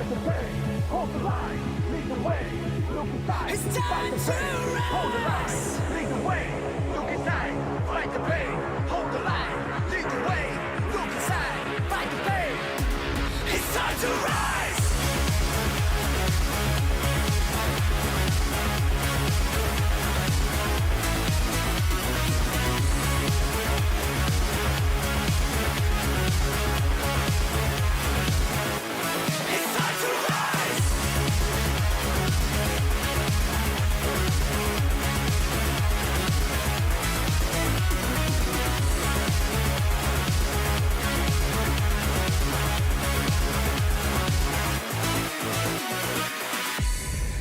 fight the pain, hold the line, lead the way, look inside, It's fight time the to pain, hold the line, rise. lead the way, look inside, fight the pain, hold the line, lead the way, look inside, fight the pain. It's time to rise. It's time to rise.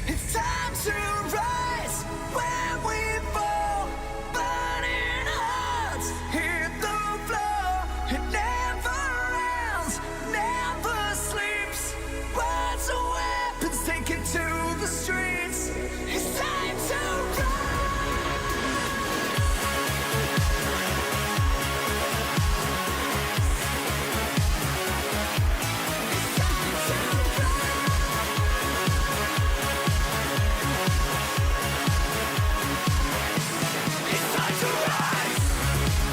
It's time to rise when we fall. Burning hearts hit the floor. It never ends, never sleeps. Words are weapons taken to the streets. It's time to It's time to rise. It's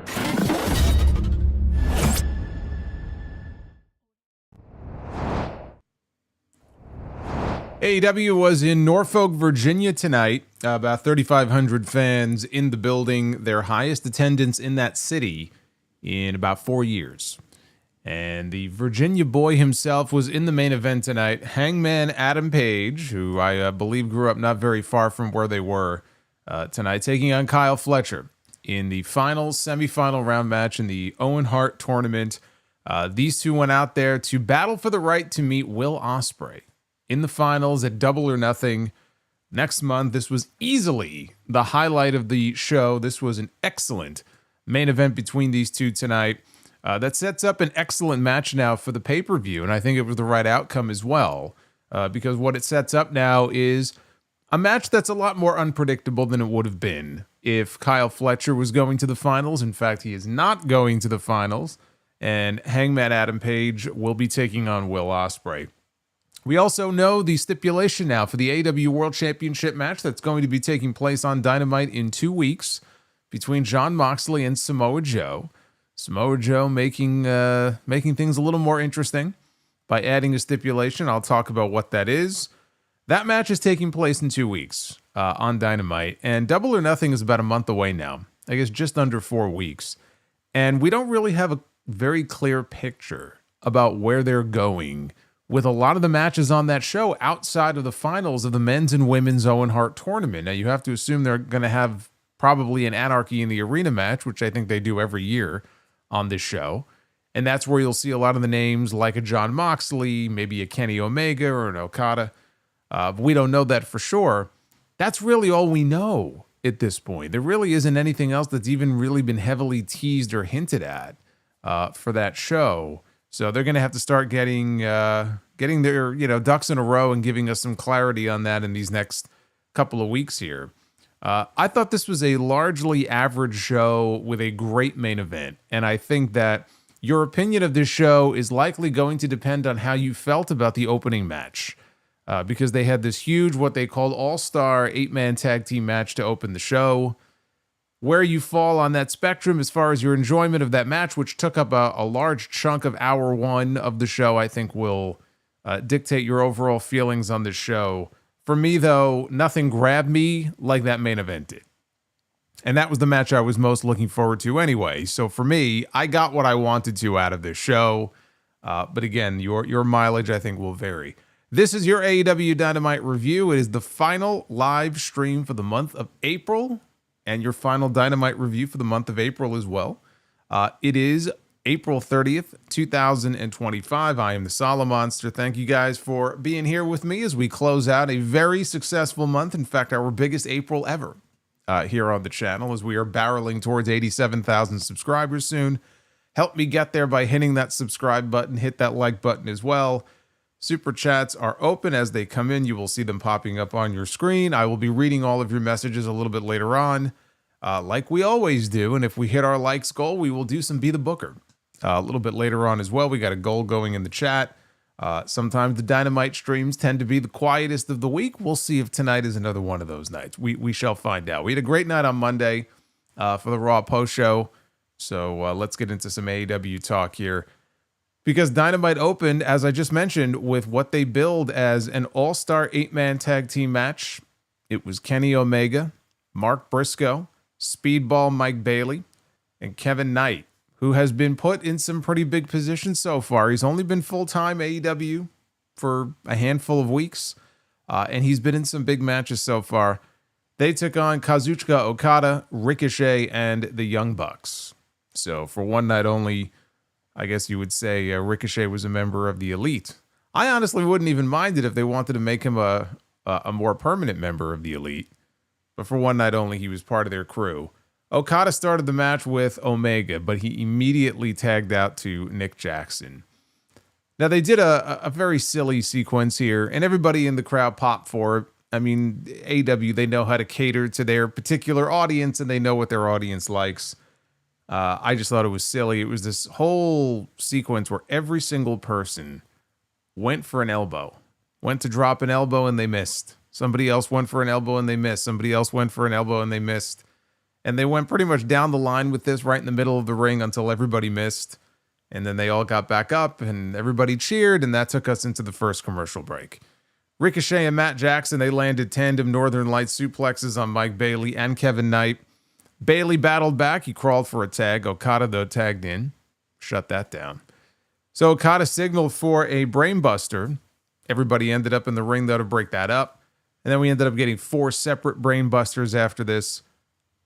time to rise. AEW was in Norfolk, Virginia tonight. About 3,500 fans in the building, their highest attendance in that city in about 4 years. And the Virginia boy himself was in the main event tonight. Hangman Adam Page, who I believe grew up not very far from where they were tonight, taking on Kyle Fletcher in the final semifinal round match in the Owen Hart tournament. These two went out there to battle for the right to meet Will Ospreay in the finals at Double or Nothing next month. This was easily the highlight of the show. This was an excellent main event between these two tonight. That sets up an excellent match now for the pay-per-view, and I think it was the right outcome as well, because what it sets up now is a match that's a lot more unpredictable than it would have been if Kyle Fletcher was going to the finals. In fact, he is not going to the finals, and Hangman Adam Page will be taking on Will Ospreay. We also know the stipulation now for the AEW World Championship match that's going to be taking place on Dynamite in 2 weeks between Jon Moxley and Samoa Joe. Samoa Joe making things a little more interesting by adding a stipulation. I'll talk about what that is. That match is taking place in 2 weeks on Dynamite, and Double or Nothing is about a month away now. I guess just under 4 weeks. And we don't really have a very clear picture about where they're going with a lot of the matches on that show outside of the finals of the men's and women's Owen Hart tournament. Now, you have to assume they're going to have probably an Anarchy in the Arena match, which I think they do every year on this show. And that's where you'll see a lot of the names like a Jon Moxley, maybe a Kenny Omega or an Okada. But we don't know that for sure. That's really all we know at this point. There really isn't anything else that's even really been heavily teased or hinted at for that show. So they're going to have to start getting their ducks in a row and giving us some clarity on that in these next couple of weeks here. I thought this was a largely average show with a great main event, and I think that your opinion of this show is likely going to depend on how you felt about the opening match, because they had this huge, what they called all-star 8-man tag team match to open the show. Where you fall on that spectrum as far as your enjoyment of that match, which took up a large chunk of hour one of the show, I think will dictate your overall feelings on this show. For me, though, nothing grabbed me like that main event did. And that was the match I was most looking forward to anyway. So for me, I got what I wanted to out of this show. But again, your mileage, I think, will vary. This is your AEW Dynamite review. It is the final live stream for the month of April. and your final Dynamite review for the month of April as well. It is April 30th, 2025. I am the Solomonster. Thank you guys for being here with me as we close out a very successful month. In fact, our biggest April ever here on the channel, as we are barreling towards 87,000 subscribers soon. Help me get there by hitting that subscribe button, hit that like button as well. Super chats are open. As they come in, you will see them popping up on your screen. I will be reading all of your messages a little bit later on, like we always do. And if we hit our likes goal, we will do some Be the Booker a little bit later on as well. We got a goal going in the chat. Sometimes the Dynamite streams tend to be the quietest of the week. We'll see if tonight is another one of those nights. We shall find out. We had a great night on Monday for the Raw post show. So let's get into some AEW talk here. Because Dynamite opened, as I just mentioned, with what they billed as an all-star 8-man tag team match. It was Kenny Omega, Mark Briscoe, Speedball Mike Bailey, and Kevin Knight, who has been put in some pretty big positions so far. He's only been full-time AEW for a handful of weeks, and he's been in some big matches so far. They took on Kazuchika Okada, Ricochet, and the Young Bucks. So for one night only, I guess you would say Ricochet was a member of the Elite. I honestly wouldn't even mind it if they wanted to make him a more permanent member of the Elite. But for one night only, he was part of their crew. Okada started the match with Omega, but he immediately tagged out to Nick Jackson. Now, they did a very silly sequence here, and everybody in the crowd popped for it. I mean, AEW, they know how to cater to their particular audience, and they know what their audience likes. I just thought it was silly. It was this whole sequence where every single person went for an elbow, went to drop an elbow and they missed. Somebody else went for an elbow and they missed. Somebody else went for an elbow and they missed. And they went pretty much down the line with this right in the middle of the ring until everybody missed. And then they all got back up and everybody cheered, and that took us into the first commercial break. Ricochet and Matt Jackson, they landed tandem Northern Lights suplexes on Mike Bailey and Kevin Knight. Bailey battled back. He crawled for a tag. Okada, though, tagged in. Shut that down. So Okada signaled for a brainbuster. Everybody ended up in the ring, though, to break that up. And then we ended up getting 4 separate brainbusters after this.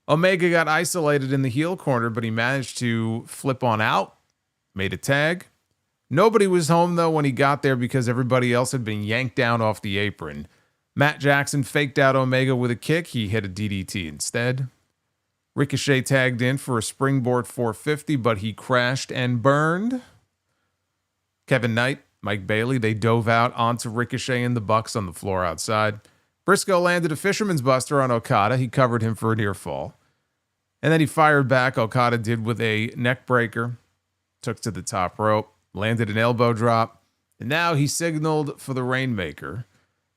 Omega got isolated in the heel corner, but he managed to flip on out. Made a tag. Nobody was home, though, when he got there because everybody else had been yanked down off the apron. Matt Jackson faked out Omega with a kick. He hit a DDT instead. Ricochet tagged in for a springboard 450, but he crashed and burned. Kevin Knight, Mike Bailey, they dove out onto Ricochet and the Bucks on the floor outside. Briscoe landed a fisherman's buster on Okada. He covered him for a near fall. And then he fired back. Okada did with a neck breaker. Took to the top rope. Landed an elbow drop. And now he signaled for the Rainmaker.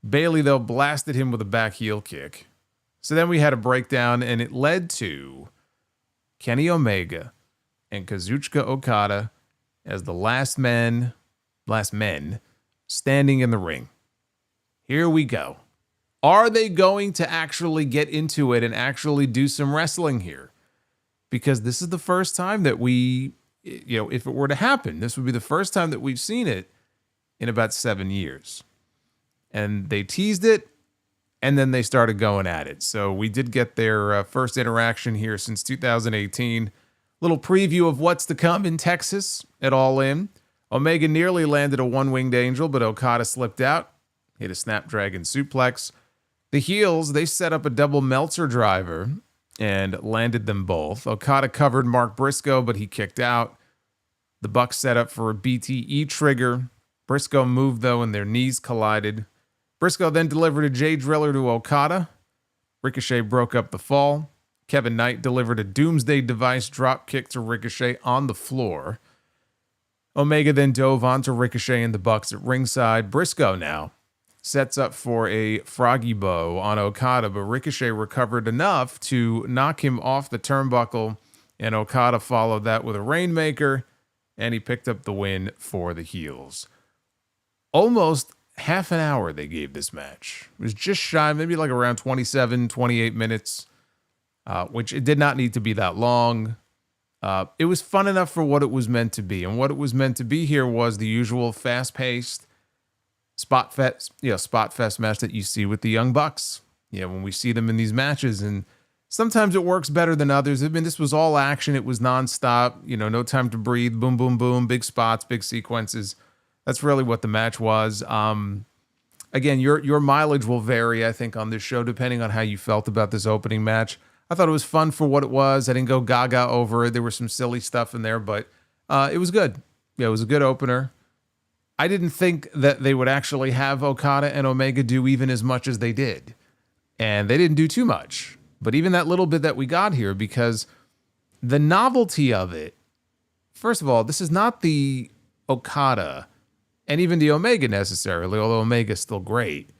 Bailey, though, blasted him with a back heel kick. So then we had a breakdown, and it led to Kenny Omega and Kazuchika Okada as the last men standing in the ring. Here we go. Are they going to actually get into it and actually do some wrestling here? Because this is the first time that we, if it were to happen, this would be the first time that we've seen it in about 7 years. And they teased it. And then they started going at it. So we did get their first interaction here since 2018. Little preview of what's to come in Texas at All In. Omega nearly landed a one-winged angel, but Okada slipped out. Hit a Snapdragon suplex. The heels, they set up a double Meltzer driver and landed them both. Okada covered Mark Briscoe, but he kicked out. The Bucks set up for a BTE trigger. Briscoe moved, though, and their knees collided. Briscoe then delivered a J Driller to Okada. Ricochet broke up the fall. Kevin Knight delivered a Doomsday Device drop kick to Ricochet on the floor. Omega then dove onto Ricochet and the Bucks at ringside. Briscoe now sets up for a Froggy Bow on Okada, but Ricochet recovered enough to knock him off the turnbuckle, and Okada followed that with a Rainmaker, and he picked up the win for the heels. Almost half an hour they gave this match. It was just shy, maybe like around 27, 28 minutes, which it did not need to be that long. It was fun enough for what it was meant to be. And what it was meant to be here was the usual fast-paced spot fest match that you see with the Young Bucks. When we see them in these matches, and Sometimes it works better than others. I mean, this was all action. It was nonstop, no time to breathe. Boom, boom, boom. Big spots, big sequences. That's really what the match was. Again, your mileage will vary, I think, on this show, depending on how you felt about this opening match. I thought it was fun for what it was. I didn't go gaga over it. There was some silly stuff in there, but it was good. Yeah, it was a good opener. I didn't think that they would actually have Okada and Omega do even as much as they did. And they didn't do too much. But even that little bit that we got here, because the novelty of it, first of all, this is not the Okada and even the Omega necessarily, although Omega's still great.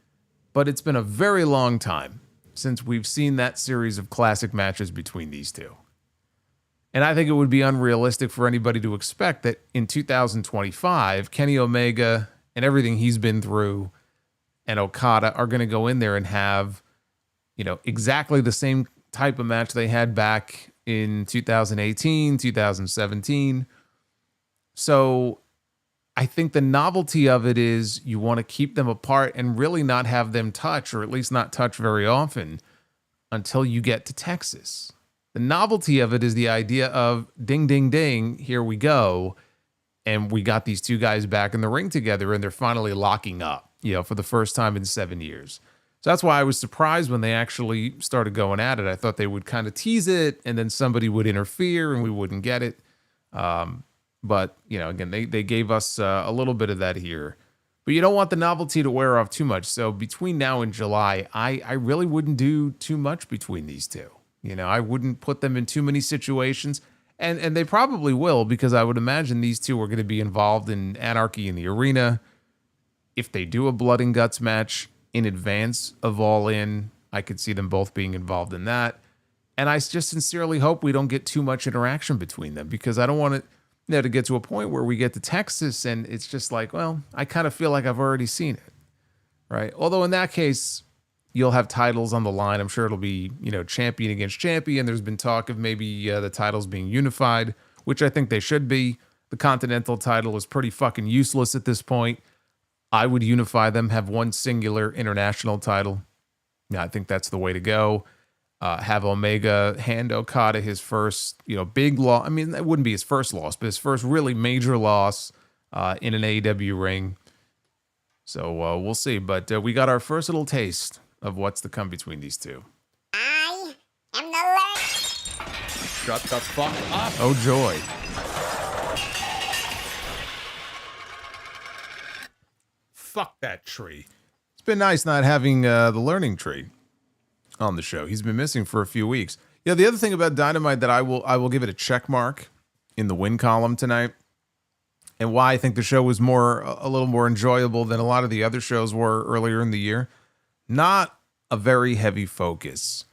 But it's been a very long time since we've seen that series of classic matches between these two. And I think it would be unrealistic for anybody to expect that in 2025, Kenny Omega and everything he's been through and Okada are going to go in there and have, exactly the same type of match they had back in 2018, 2017. So I think the novelty of it is you want to keep them apart and really not have them touch, or at least not touch very often, until you get to Texas. The novelty of it is the idea of ding, ding, ding, here we go. And we got these two guys back in the ring together and they're finally locking up, for the first time in 7 years. So that's why I was surprised when they actually started going at it. I thought they would kind of tease it and then somebody would interfere and we wouldn't get it. But, again, they gave us a little bit of that here. But you don't want the novelty to wear off too much. So between now and July, I really wouldn't do too much between these two. I wouldn't put them in too many situations. And they probably will, because I would imagine these two are going to be involved in Anarchy in the Arena. If they do a blood and guts match in advance of All In, I could see them both being involved in that. And I just sincerely hope we don't get too much interaction between them, because I don't want it to get to a point where we get to Texas and it's just like, well, I kind of feel like I've already seen it, right? Although in that case, you'll have titles on the line. I'm sure it'll be, champion against champion. There's been talk of maybe the titles being unified, which I think they should be. The Continental title is pretty fucking useless at this point. I would unify them, have one singular international title. Yeah, I think that's the way to go. Have Omega hand Okada his first, big loss. I mean, that wouldn't be his first loss, but his first really major loss in an AEW ring. So we'll see. But we got our first little taste of what's to come between these two. I am the Lord. Shut the fuck up. Oh, joy. Fuck that tree. It's been nice not having the learning tree on the show. He's been missing for a few weeks. Yeah, the other thing about Dynamite that I will give it a check mark in the win column tonight, and why I think the show was a little more enjoyable than a lot of the other shows were earlier in the year. Not a very heavy focus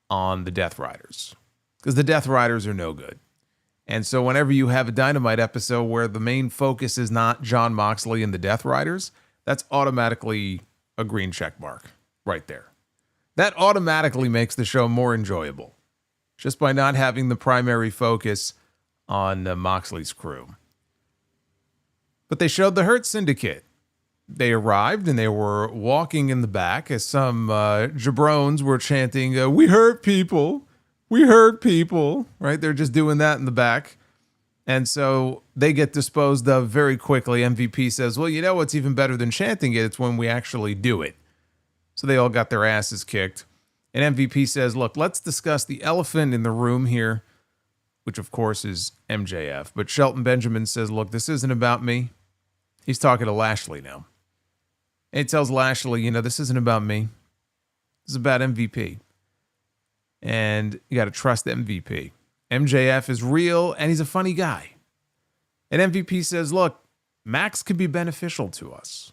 on the Death Riders, because the Death Riders are no good. And so whenever you have a Dynamite episode where the main focus is not Jon Moxley and the Death Riders, that's automatically a green check mark right there. That automatically makes the show more enjoyable, just by not having the primary focus on Moxley's crew. But they showed the Hurt Syndicate. They arrived and they were walking in the back as some jabrones were chanting, "We hurt people. We hurt people." Right? They're just doing that in the back. And so they get disposed of very quickly. MVP says, well, what's even better than chanting it? It's when we actually do it. So they all got their asses kicked. And MVP says, look, let's discuss the elephant in the room here, which of course is MJF. But Shelton Benjamin says, look, this isn't about me. He's talking to Lashley now. And he tells Lashley, this isn't about me. This is about MVP. And you got to trust MVP. MJF is real and he's a funny guy. And MVP says, look, Max could be beneficial to us.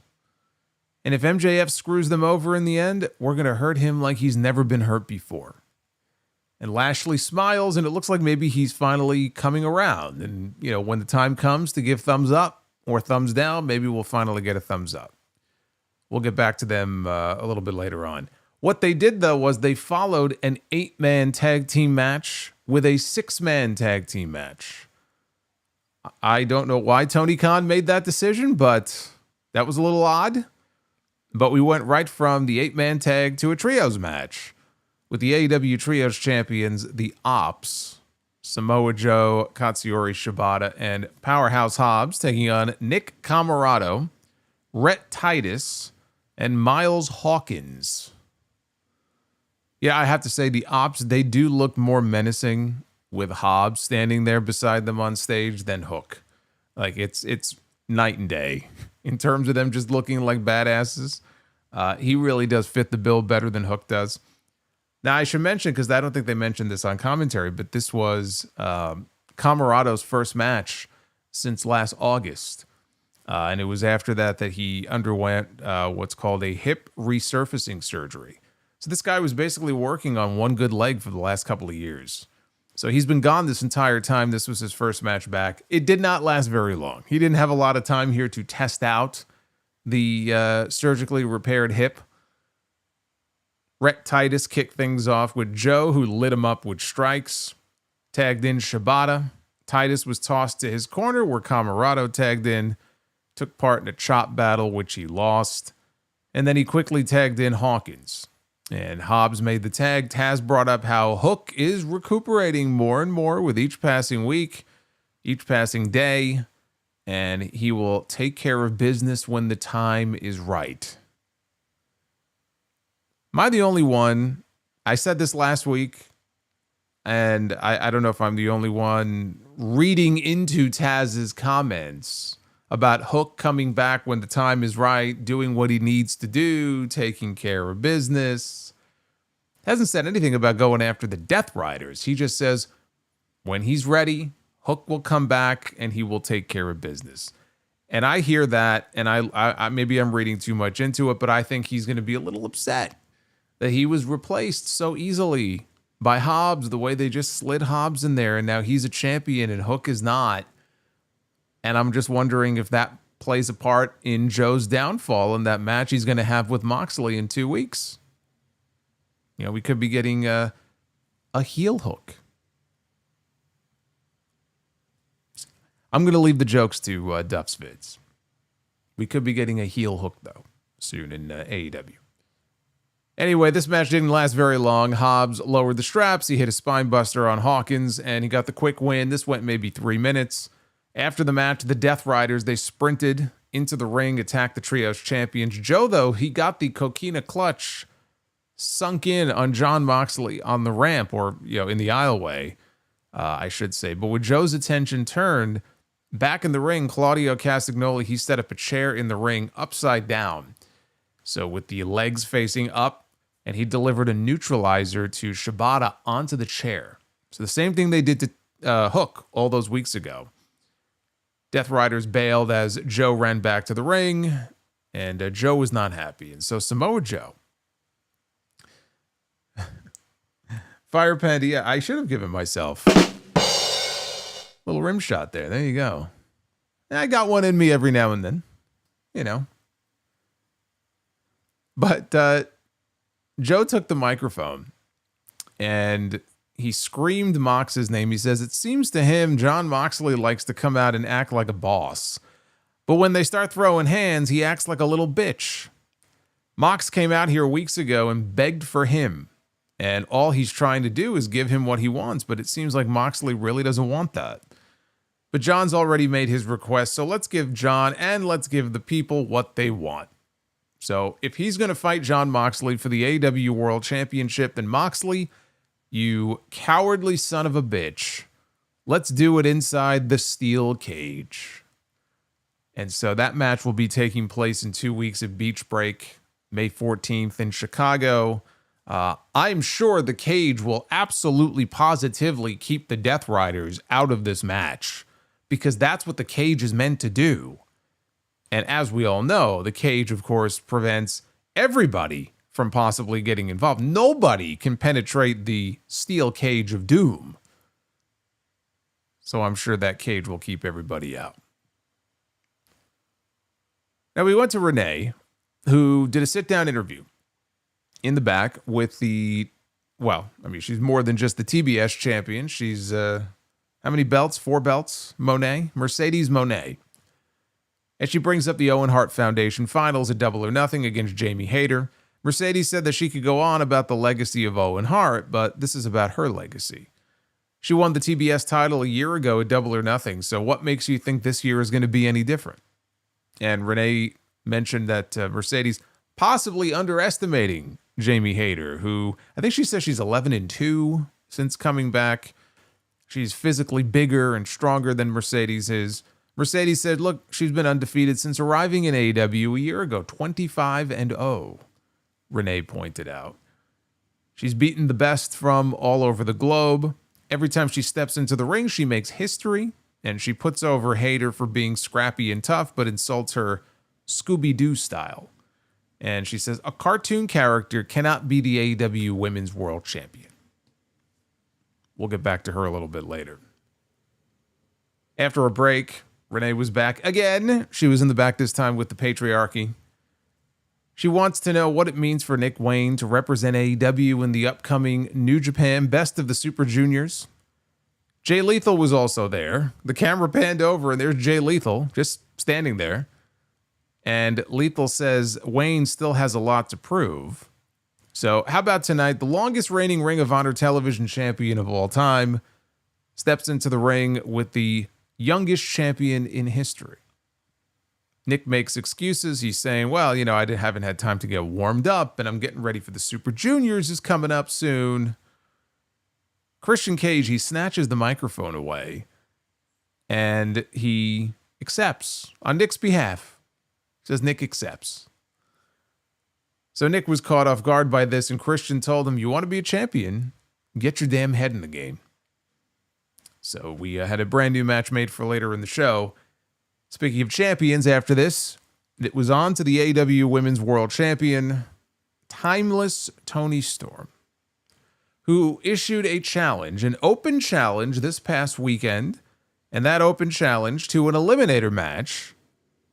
And if MJF screws them over in the end, we're going to hurt him like he's never been hurt before. And Lashley smiles, and it looks like maybe he's finally coming around. And, when the time comes to give thumbs up or thumbs down, maybe we'll finally get a thumbs up. We'll get back to them a little bit later on. What they did, though, was they followed an 8-man tag team match with a 6-man tag team match. I don't know why Tony Khan made that decision, but that was a little odd. But we went right from the 8-man tag to a trios match with the AEW Trios champions, the Ops, Samoa Joe, Katsuyori Shibata, and Powerhouse Hobbs taking on Nick Camarado, Rhett Titus, and Miles Hawkins. Yeah, I have to say the Ops, they do look more menacing with Hobbs standing there beside them on stage than Hook. Like it's night and day in terms of them just looking like badasses. He really does fit the bill better than Hook does. Now, I should mention, because I don't think they mentioned this on commentary, but this was Camarado's first match since last August. And it was after that he underwent what's called a hip resurfacing surgery. So this guy was basically working on one good leg for the last couple of years. So he's been gone this entire time. This was his first match back. It did not last very long. He didn't have a lot of time here to test out the surgically repaired hip. Rhett Titus kicked things off with Joe, who lit him up with strikes. Tagged in Shibata. Titus was tossed to his corner, where Camarado tagged in. Took part in a chop battle, which he lost. And then he quickly tagged in Hawkins. And Hobbs made the tag. Taz brought up how Hook is recuperating more and more with each passing week, each passing day. And he will take care of business when the time is right. Am I the only one? I said this last week, and I don't know if I'm the only one reading into Taz's comments about Hook coming back when the time is right, doing what he needs to do, taking care of business. Hasn't said anything about going after the Death Riders. He just says when he's ready, Hook will come back and he will take care of business. And I hear that, and I maybe I'm reading too much into it, but I think he's going to be a little upset that he was replaced so easily by Hobbs, the way they just slid Hobbs in there, and now he's a champion and Hook is not. And I'm just wondering if that plays a part in Joe's downfall in that match he's going to have with Moxley in 2 weeks. You know, we could be getting a heel Hook. I'm going to leave the jokes to Duff's Vids. We could be getting a heel Hook, though, soon in AEW. Anyway, this match didn't last very long. Hobbs lowered the straps. He hit a spine buster on Hawkins, and he got the quick win. This went maybe 3 minutes. After the match, the Death Riders, they sprinted into the ring, attacked the Trios champions. Joe, though, he got the Coquina clutch sunk in on Jon Moxley on the ramp, or, you know, in the aisleway, I should say. But when Joe's attention turned back in the ring, Claudio Castagnoli, he set up a chair in the ring upside down. So with the legs facing up, and he delivered a neutralizer to Shibata onto the chair. So the same thing they did to Hook all those weeks ago. Death Riders bailed as Joe ran back to the ring, and Joe was not happy. And so Samoa Joe. Fire Panda, yeah, I should have given myself a little rim shot there. There you go. I got one in me every now and then, you know. But Joe took the microphone and he screamed Mox's name. He says, it seems to him Jon Moxley likes to come out and act like a boss. But when they start throwing hands, he acts like a little bitch. Mox came out here weeks ago and begged for him. And all he's trying to do is give him what he wants. But it seems like Moxley really doesn't want that. But Jon's already made his request. So let's give Jon and let's give the people what they want. So if he's going to fight Jon Moxley for the AEW World Championship, then Moxley, you cowardly son of a bitch, let's do it inside the steel cage. And so that match will be taking place in 2 weeks at Beach Break, May 14th in Chicago. I'm sure the cage will absolutely positively keep the Death Riders out of this match, because that's what the cage is meant to do. And as we all know, the cage, of course, prevents everybody from possibly getting involved. Nobody can penetrate the steel cage of doom. So I'm sure that cage will keep everybody out. Now, we went to Renee, who did a sit-down interview in the back with the, well, I mean, she's more than just the TBS champion. She's, how many belts? 4 belts? Mercedes Moné. And she brings up the Owen Hart Foundation finals at Double or Nothing against Jamie Hayter. Mercedes said that she could go on about the legacy of Owen Hart, but this is about her legacy. She won the TBS title a year ago at Double or Nothing, so what makes you think this year is going to be any different? And Renee mentioned that Mercedes possibly underestimating Jamie Hayter, who I think she says she's 11-2 since coming back. She's physically bigger and stronger than Mercedes is. Mercedes said, look, she's been undefeated since arriving in AEW a year ago, 25-0. Renee pointed out. She's beaten the best from all over the globe. Every time she steps into the ring, she makes history, and she puts over Hayter for being scrappy and tough, but insults her Scooby-Doo style. And she says, a cartoon character cannot be the AEW Women's World Champion. We'll get back to her a little bit later. After a break, Renee was back again. She was in the back this time with the patriarchy. She wants to know what it means for Nick Wayne to represent AEW in the upcoming New Japan Best of the Super Juniors. Jay Lethal was also there. The camera panned over and there's Jay Lethal just standing there. And Lethal says Wayne still has a lot to prove. So how about tonight? The longest reigning Ring of Honor television champion of all time steps into the ring with the youngest champion in history. Nick makes excuses. He's saying, well, you know, I haven't had time to get warmed up, and I'm getting ready for the Super Juniors is coming up soon. Christian Cage, he snatches the microphone away, and he accepts on Nick's behalf. Says Nick accepts. So Nick was caught off guard by this, and Christian told him, you want to be a champion? Get your damn head in the game. So we had a brand new match made for later in the show. Speaking of champions, after this, it was on to the AEW Women's World Champion, Timeless Toni Storm, who issued a challenge, an open challenge this past weekend, and that open challenge to an Eliminator match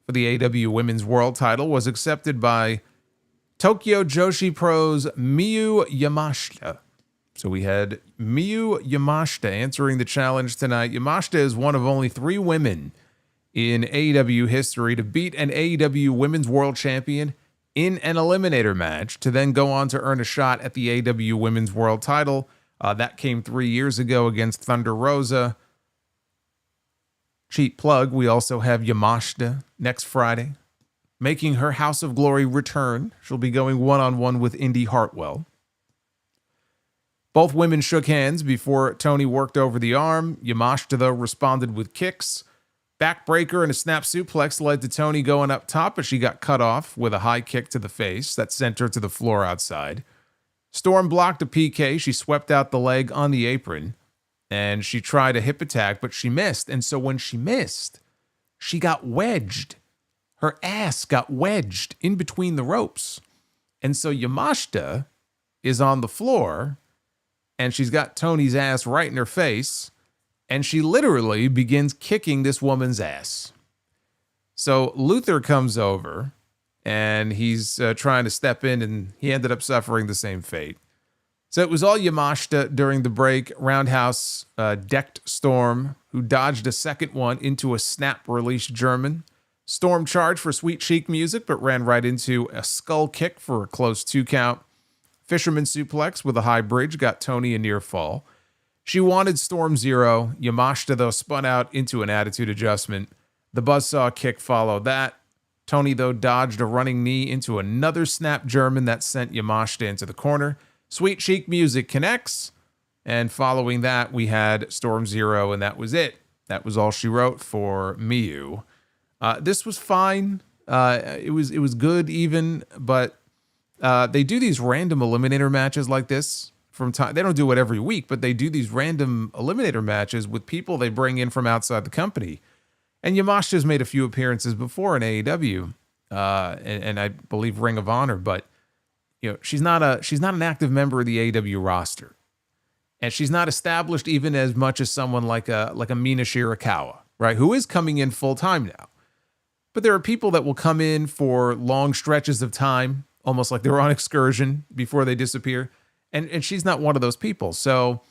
for the AEW Women's World title was accepted by Tokyo Joshi Pro's Miyu Yamashita. So we had Miyu Yamashita answering the challenge tonight. Yamashita is one of only 3 women in AEW history to beat an AEW Women's World Champion in an Eliminator match to then go on to earn a shot at the AEW Women's World title. That came 3 years ago against Thunder Rosa. Cheap plug, we also have Yamashita next Friday, making her House of Glory return. She'll be going one-on-one with Indy Hartwell. Both women shook hands before Toni worked over the arm. Yamashita, though, responded with kicks. Backbreaker and a snap suplex led to Toni going up top, but she got cut off with a high kick to the face that sent her to the floor outside. Storm blocked a PK. She swept out the leg on the apron, and she tried a hip attack, but she missed. And so when she missed, she got wedged. Her ass got wedged in between the ropes. And so Yamashita is on the floor, and she's got Toni's ass right in her face, and she literally begins kicking this woman's ass. So Luther comes over, and he's trying to step in, and he ended up suffering the same fate. So it was all Yamashita during the break. Roundhouse decked Storm, who dodged a second one into a snap-release German. Storm charged for sweet chic music, but ran right into a skull kick for a close 2 count. Fisherman suplex with a high bridge got Toni a near fall. She wanted Storm 0. Yamashita, though, spun out into an attitude adjustment. The buzzsaw kick followed that. Toni, though, dodged a running knee into another snap German that sent Yamashita into the corner. Sweet chic music connects. And following that, we had Storm 0, and that was it. That was all she wrote for Miyu. This was fine. It was good even, but they do these random Eliminator matches like this from time. They don't do it every week, but they do these random Eliminator matches with people they bring in from outside the company. And Yamashita's made a few appearances before in AEW, and I believe Ring of Honor, but you know she's not an active member of the AEW roster, and she's not established even as much as someone like a Mina Shirakawa, right? Who is coming in full time now. But there are people that will come in for long stretches of time, almost like they're on excursion before they disappear. And she's not one of those people. So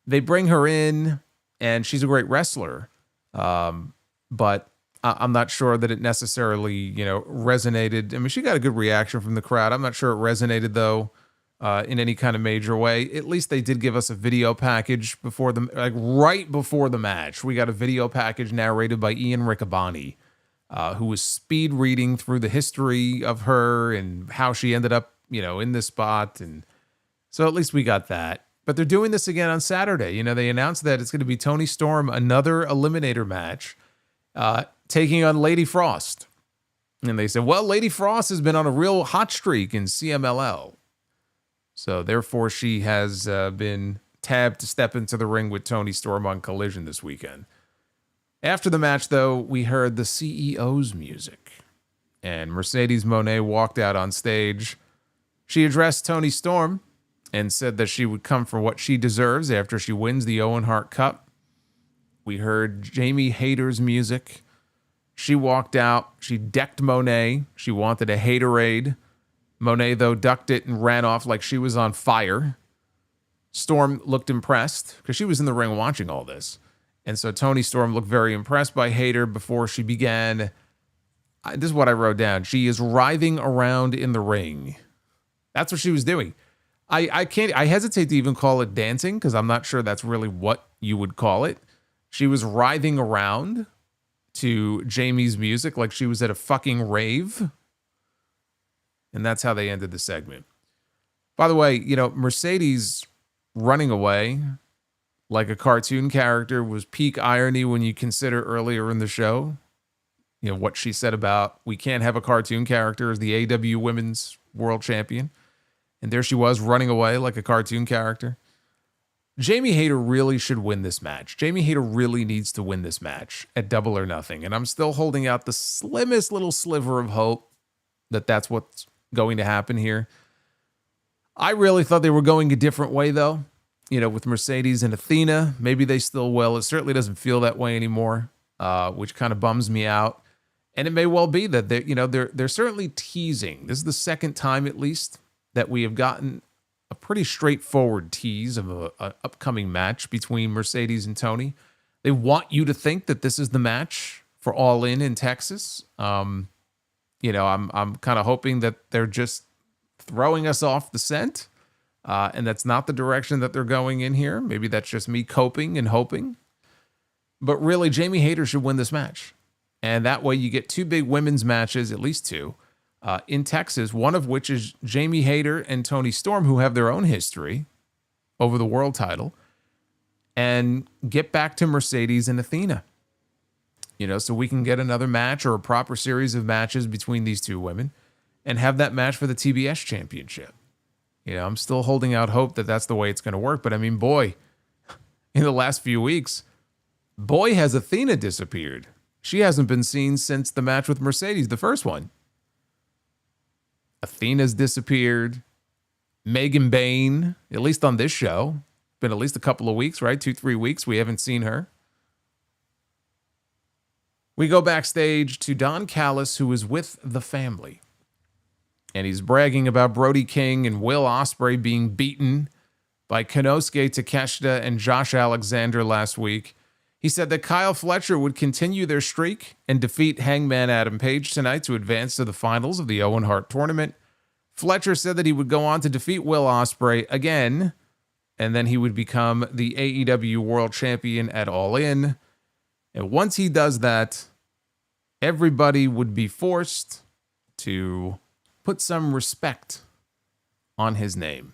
they bring her in, and she's a great wrestler. But I'm not sure that it necessarily, resonated. I mean, she got a good reaction from the crowd. I'm not sure it resonated, though, in any kind of major way. At least they did give us a video package right before the match. We got a video package narrated by Ian Riccaboni, who was speed reading through the history of her and how she ended up, in this spot. And so at least we got that. But they're doing this again on Saturday. They announced that it's going to be Toni Storm, another Eliminator match, taking on Lady Frost. And they said, well, Lady Frost has been on a real hot streak in CMLL. So therefore, she has been tabbed to step into the ring with Toni Storm on Collision this weekend. After the match, though, we heard the CEO's music. And Mercedes Moné walked out on stage. She addressed Toni Storm and said that she would come for what she deserves after she wins the Owen Hart Cup. We heard Jamie Hayter's music. She walked out. She decked Moné. She wanted a haterade. Moné, though, ducked it and ran off like she was on fire. Storm looked impressed because she was in the ring watching all this. And so Toni Storm looked very impressed by Hayter before she began. This is what I wrote down. She is writhing around in the ring. That's what she was doing. I hesitate to even call it dancing because I'm not sure that's really what you would call it. She was writhing around to Jamie's music like she was at a fucking rave. And that's how they ended the segment. By the way, Mercedes running away like a cartoon character was peak irony when you consider earlier in the show, what she said about we can't have a cartoon character as the AEW Women's World Champion. And there she was running away like a cartoon character. Jamie Hayter really should win this match. Jamie Hayter really needs to win this match at Double or Nothing. And I'm still holding out the slimmest little sliver of hope that that's what's going to happen here. I really thought they were going a different way, though. With Mercedes and Athena, maybe they still will. It certainly doesn't feel that way anymore, which kind of bums me out. And it may well be that they're certainly teasing. This is the second time, at least, that we have gotten a pretty straightforward tease of an upcoming match between Mercedes and Toni. They want you to think that this is the match for All In Texas. I'm kind of hoping that they're just throwing us off the scent. And that's not the direction that they're going in here. Maybe that's just me coping and hoping. But really, Jamie Hayter should win this match. And that way you get two big women's matches, at least two, in Texas, one of which is Jamie Hayter and Toni Storm, who have their own history over the world title, and get back to Mercedes and Athena. So we can get another match or a proper series of matches between these two women and have that match for the TBS championship. I'm still holding out hope that that's the way it's going to work. But I mean, boy, in the last few weeks, has Athena disappeared. She hasn't been seen since the match with Mercedes, the first one. Athena's disappeared. Megan Bain, at least on this show, been at least a couple of weeks, right? 2-3 weeks. We haven't seen her. We go backstage to Don Callis, who is with the family. And he's bragging about Brody King and Will Ospreay being beaten by Konosuke Takeshita and Josh Alexander last week. He said that Kyle Fletcher would continue their streak and defeat Hangman Adam Page tonight to advance to the finals of the Owen Hart tournament. Fletcher said that he would go on to defeat Will Ospreay again, and then he would become the AEW World Champion at All In. And once he does that, everybody would be forced to put some respect on his name.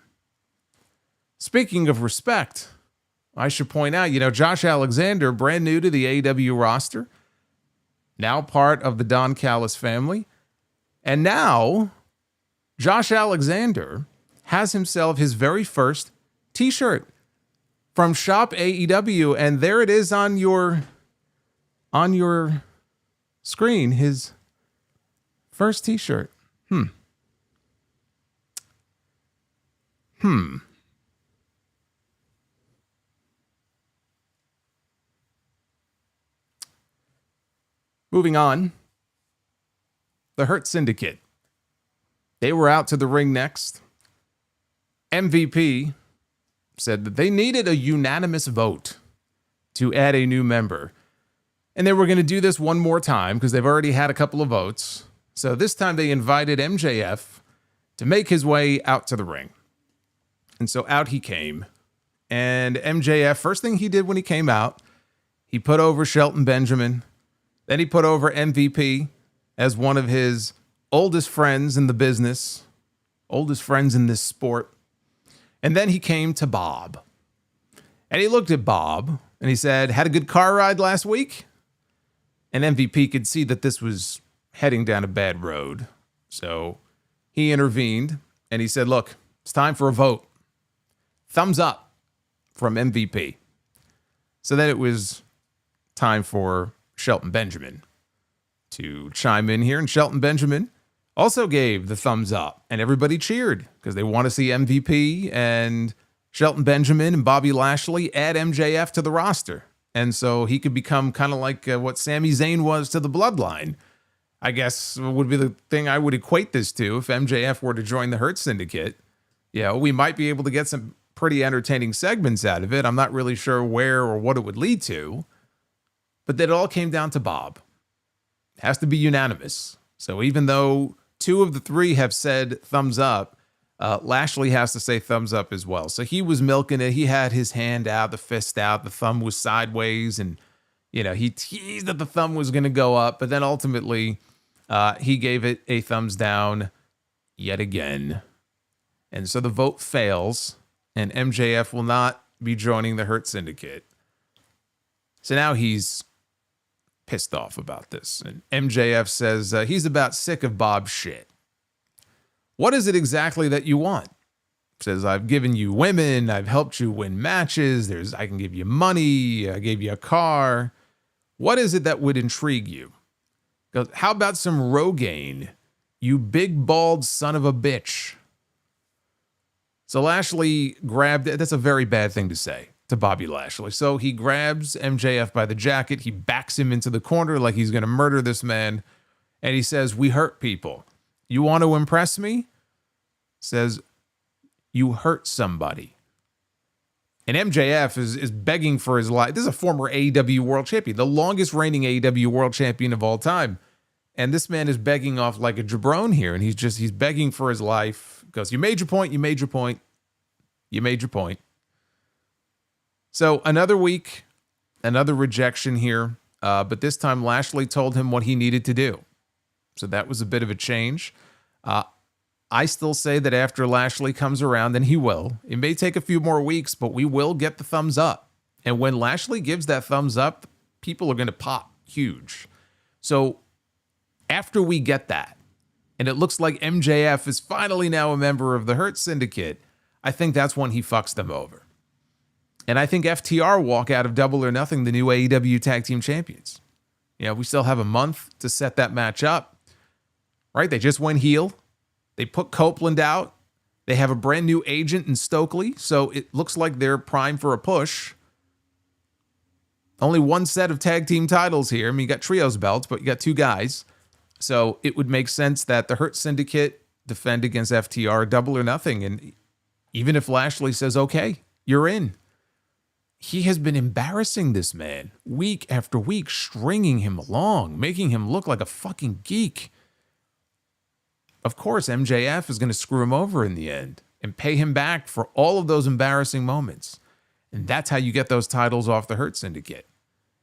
Speaking of respect, I should point out, Josh Alexander, brand new to the AEW roster, now part of the Don Callis family. And now, Josh Alexander has himself his very first t-shirt from Shop AEW. And there it is on your screen, his first t-shirt. Moving on, the Hurt Syndicate. They were out to the ring next. MVP said that they needed a unanimous vote to add a new member. And they were going to do this one more time because they've already had a couple of votes. So this time they invited MJF to make his way out to the ring. And so out he came. And MJF, first thing he did when he came out, he put over Shelton Benjamin. Then he put over MVP as one of his oldest friends in the business, oldest friends in this sport. And then he came to Bob. And he looked at Bob and he said, had a good car ride last week? And MVP could see that this was heading down a bad road. So he intervened and he said, look, it's time for a vote. Thumbs up from MVP. So then it was time for Shelton Benjamin to chime in here. And Shelton Benjamin also gave the thumbs up. And everybody cheered because they want to see MVP and Shelton Benjamin and Bobby Lashley add MJF to the roster. And so he could become kind of like what Sami Zayn was to the Bloodline. I guess would be the thing I would equate this to if MJF were to join the Hurt Syndicate. Yeah, we might be able to get some pretty entertaining segments out of it. I'm not really sure where or what it would lead to. But that all came down to Bob. It has to be unanimous. So even though 2 of the 3 have said thumbs up, Lashley has to say thumbs up as well. So he was milking it. He had his hand out, the fist out, the thumb was sideways, and he teased that the thumb was going to go up, but then ultimately he gave it a thumbs down yet again. And so the vote fails, and MJF will not be joining the Hurt Syndicate. So now he's pissed off about this. And MJF says he's about sick of Bob's shit. What is it exactly that you want? Says, I've given you women. I've helped you win matches. I can give you money. I gave you a car. What is it that would intrigue you? Goes, how about some Rogaine? You big, bald son of a bitch. So Lashley grabbed it. That's a very bad thing to say to Bobby Lashley. So he grabs MJF by the jacket. He backs him into the corner like he's going to murder this man. And he says, we hurt people. You want to impress me? Says, you hurt somebody. And MJF is begging for his life. This is a former AEW World Champion, the longest reigning AEW World Champion of all time. And this man is begging off like a jabron here. And he's begging for his life. Goes, you made your point, you made your point. You made your point. So another week, another rejection here. But this time Lashley told him what he needed to do. So that was a bit of a change. I still say that after Lashley comes around, and he will. It may take a few more weeks, but we will get the thumbs up. And when Lashley gives that thumbs up, people are going to pop huge. So after we get that, and it looks like MJF is finally now a member of the Hurt Syndicate, I think that's when he fucks them over. And I think FTR walk out of Double or Nothing the new AEW Tag Team Champions. We still have a month to set that match up. Right? They just went heel. They put Copeland out. They have a brand new agent in Stokely. So it looks like they're primed for a push. Only one set of tag team titles here. I mean, you got trios belts, but you got 2 guys. So it would make sense that the Hurt Syndicate defend against FTR, Double or Nothing. And even if Lashley says, okay, you're in. He has been embarrassing this man week after week, stringing him along, making him look like a fucking geek. Of course, MJF is going to screw him over in the end and pay him back for all of those embarrassing moments. And that's how you get those titles off the Hurt Syndicate.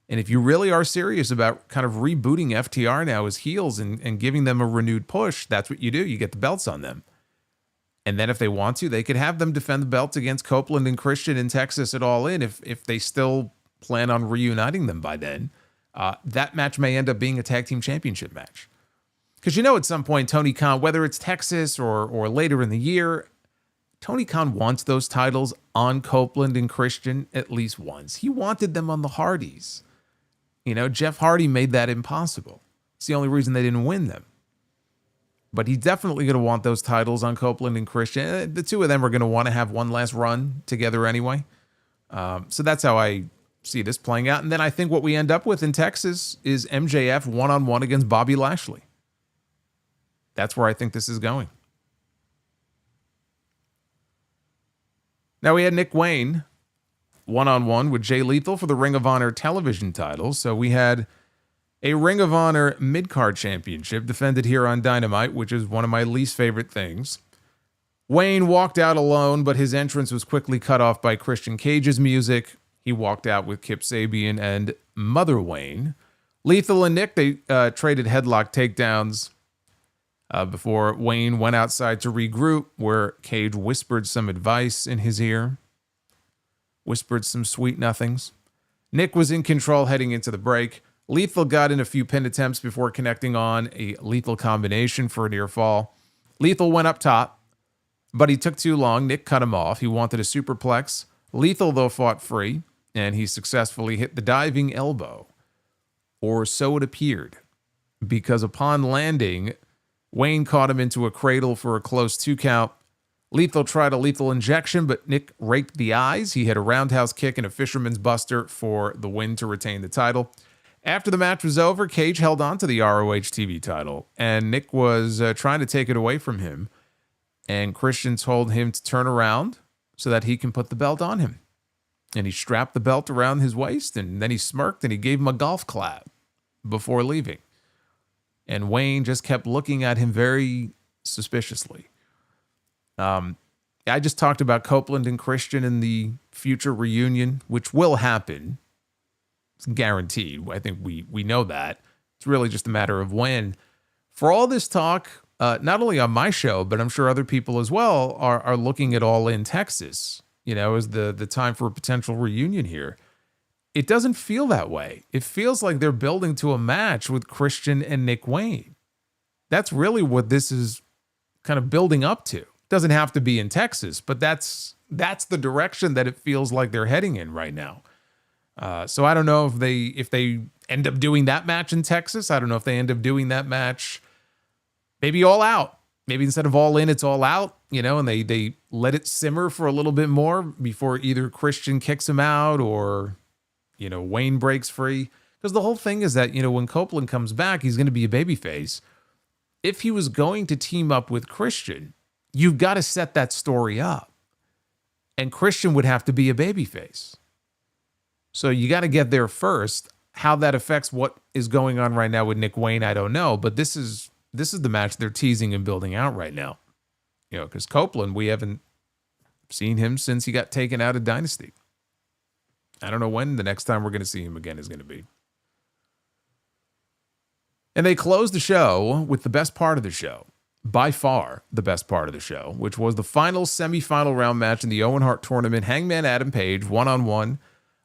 And if you really are serious about kind of rebooting FTR now as heels and giving them a renewed push, that's what you do. You get the belts on them. And then if they want to, they could have them defend the belts against Copeland and Christian in Texas at All In if they still plan on reuniting them by then. That match may end up being a tag team championship match. Because at some point, Tony Khan, whether it's Texas or later in the year, Tony Khan wants those titles on Copeland and Christian at least once. He wanted them on the Hardys. Jeff Hardy made that impossible. It's the only reason they didn't win them. But he's definitely going to want those titles on Copeland and Christian. The 2 of them are going to want to have one last run together anyway. So that's how I see this playing out. And then I think what we end up with in Texas is MJF one-on-one against Bobby Lashley. That's where I think this is going. Now we had Nick Wayne one-on-one with Jay Lethal for the Ring of Honor television title. So we had A Ring of Honor mid-card championship defended here on Dynamite, which is one of my least favorite things. Wayne walked out alone, but his entrance was quickly cut off by Christian Cage's music. He walked out with Kip Sabian and Mother Wayne. Lethal and Nick, they traded headlock takedowns before Wayne went outside to regroup, where Cage whispered some advice in his ear. Whispered some sweet nothings. Nick was in control heading into the break. Lethal got in a few pin attempts before connecting on a lethal combination for a near fall. Lethal went up top, but he took too long. Nick cut him off. He wanted a superplex. Lethal, though, fought free, and he successfully hit the diving elbow. Or so it appeared, because upon landing, Wayne caught him into a cradle for a close 2 count. Lethal tried a lethal injection, but Nick raked the eyes. He had a roundhouse kick and a fisherman's buster for the win to retain the title. After the match was over, Cage held on to the ROH TV title, and Nick was trying to take it away from him. And Christian told him to turn around so that he can put the belt on him. And he strapped the belt around his waist, and then he smirked, and he gave him a golf clap before leaving. And Wayne just kept looking at him very suspiciously. I just talked about Copeland and Christian in the future reunion, which will happen. It's guaranteed. I think we know that. It's really just a matter of when. For all this talk, not only on my show, but I'm sure other people as well are looking at All In Texas, as the time for a potential reunion here. It doesn't feel that way. It feels like they're building to a match with Christian and Nick Wayne. That's really what this is kind of building up to. Doesn't have to be in Texas, but that's the direction that it feels like they're heading in right now. So I don't know if they end up doing that match in Texas. I don't know if they end up doing that match maybe All Out. Maybe instead of All In, it's All Out, and they let it simmer for a little bit more before either Christian kicks him out or, Wayne breaks free. Because the whole thing is that, when Copeland comes back, he's going to be a babyface. If he was going to team up with Christian, you've got to set that story up. And Christian would have to be a babyface. So you got to get there first. How that affects what is going on right now with Nick Wayne, I don't know. But this is the match they're teasing and building out right now. Because Copeland, we haven't seen him since he got taken out of Dynasty. I don't know when the next time we're going to see him again is going to be. And they closed the show with the best part of the show. By far the best part of the show, which was the final semifinal round match in the Owen Hart tournament. Hangman Adam Page, one-on-one,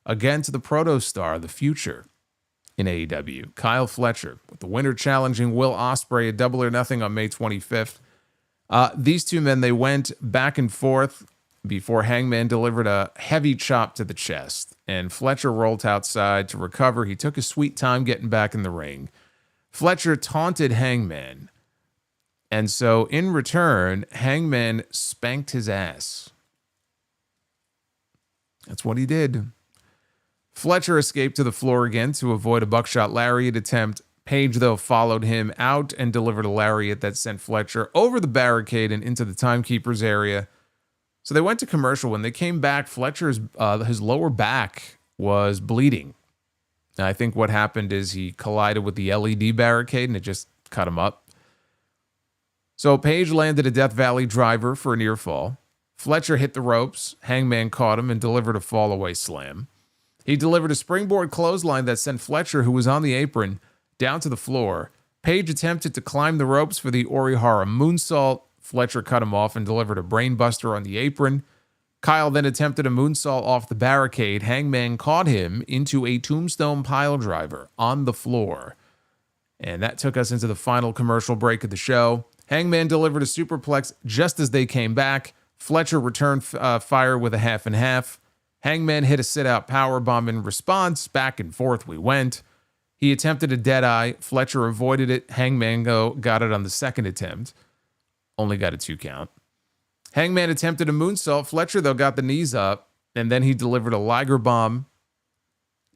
against the proto-star, the future in AEW, Kyle Fletcher, with the winner challenging Will Ospreay at Double or Nothing on May 25th. These two men, they went back and forth before Hangman delivered a heavy chop to the chest, and Fletcher rolled outside to recover. He took his sweet time getting back in the ring. Fletcher taunted Hangman, and so in return, Hangman spanked his ass. That's what he did. Fletcher escaped to the floor again to avoid a buckshot lariat attempt. Page, though, followed him out and delivered a lariat that sent Fletcher over the barricade and into the timekeeper's area. So they went to commercial. When they came back, Fletcher's his lower back was bleeding. And I think what happened is he collided with the LED barricade and it just cut him up. So Page landed a Death Valley driver for a near fall. Fletcher hit the ropes. Hangman caught him and delivered a fall-away slam. He delivered a springboard clothesline that sent Fletcher, who was on the apron, down to the floor. Page attempted to climb the ropes for the Orihara moonsault. Fletcher cut him off and delivered a brainbuster on the apron. Kyle then attempted a moonsault off the barricade. Hangman caught him into a tombstone pile driver on the floor. And that took us into the final commercial break of the show. Hangman delivered a superplex just as they came back. Fletcher returned fire with a half and half. Hangman hit a sit-out powerbomb in response. Back and forth we went. He attempted a deadeye. Fletcher avoided it. Hangman got it on the second attempt. Only got a 2 count. Hangman attempted a moonsault. Fletcher, though, got the knees up, and then he delivered a Liger bomb.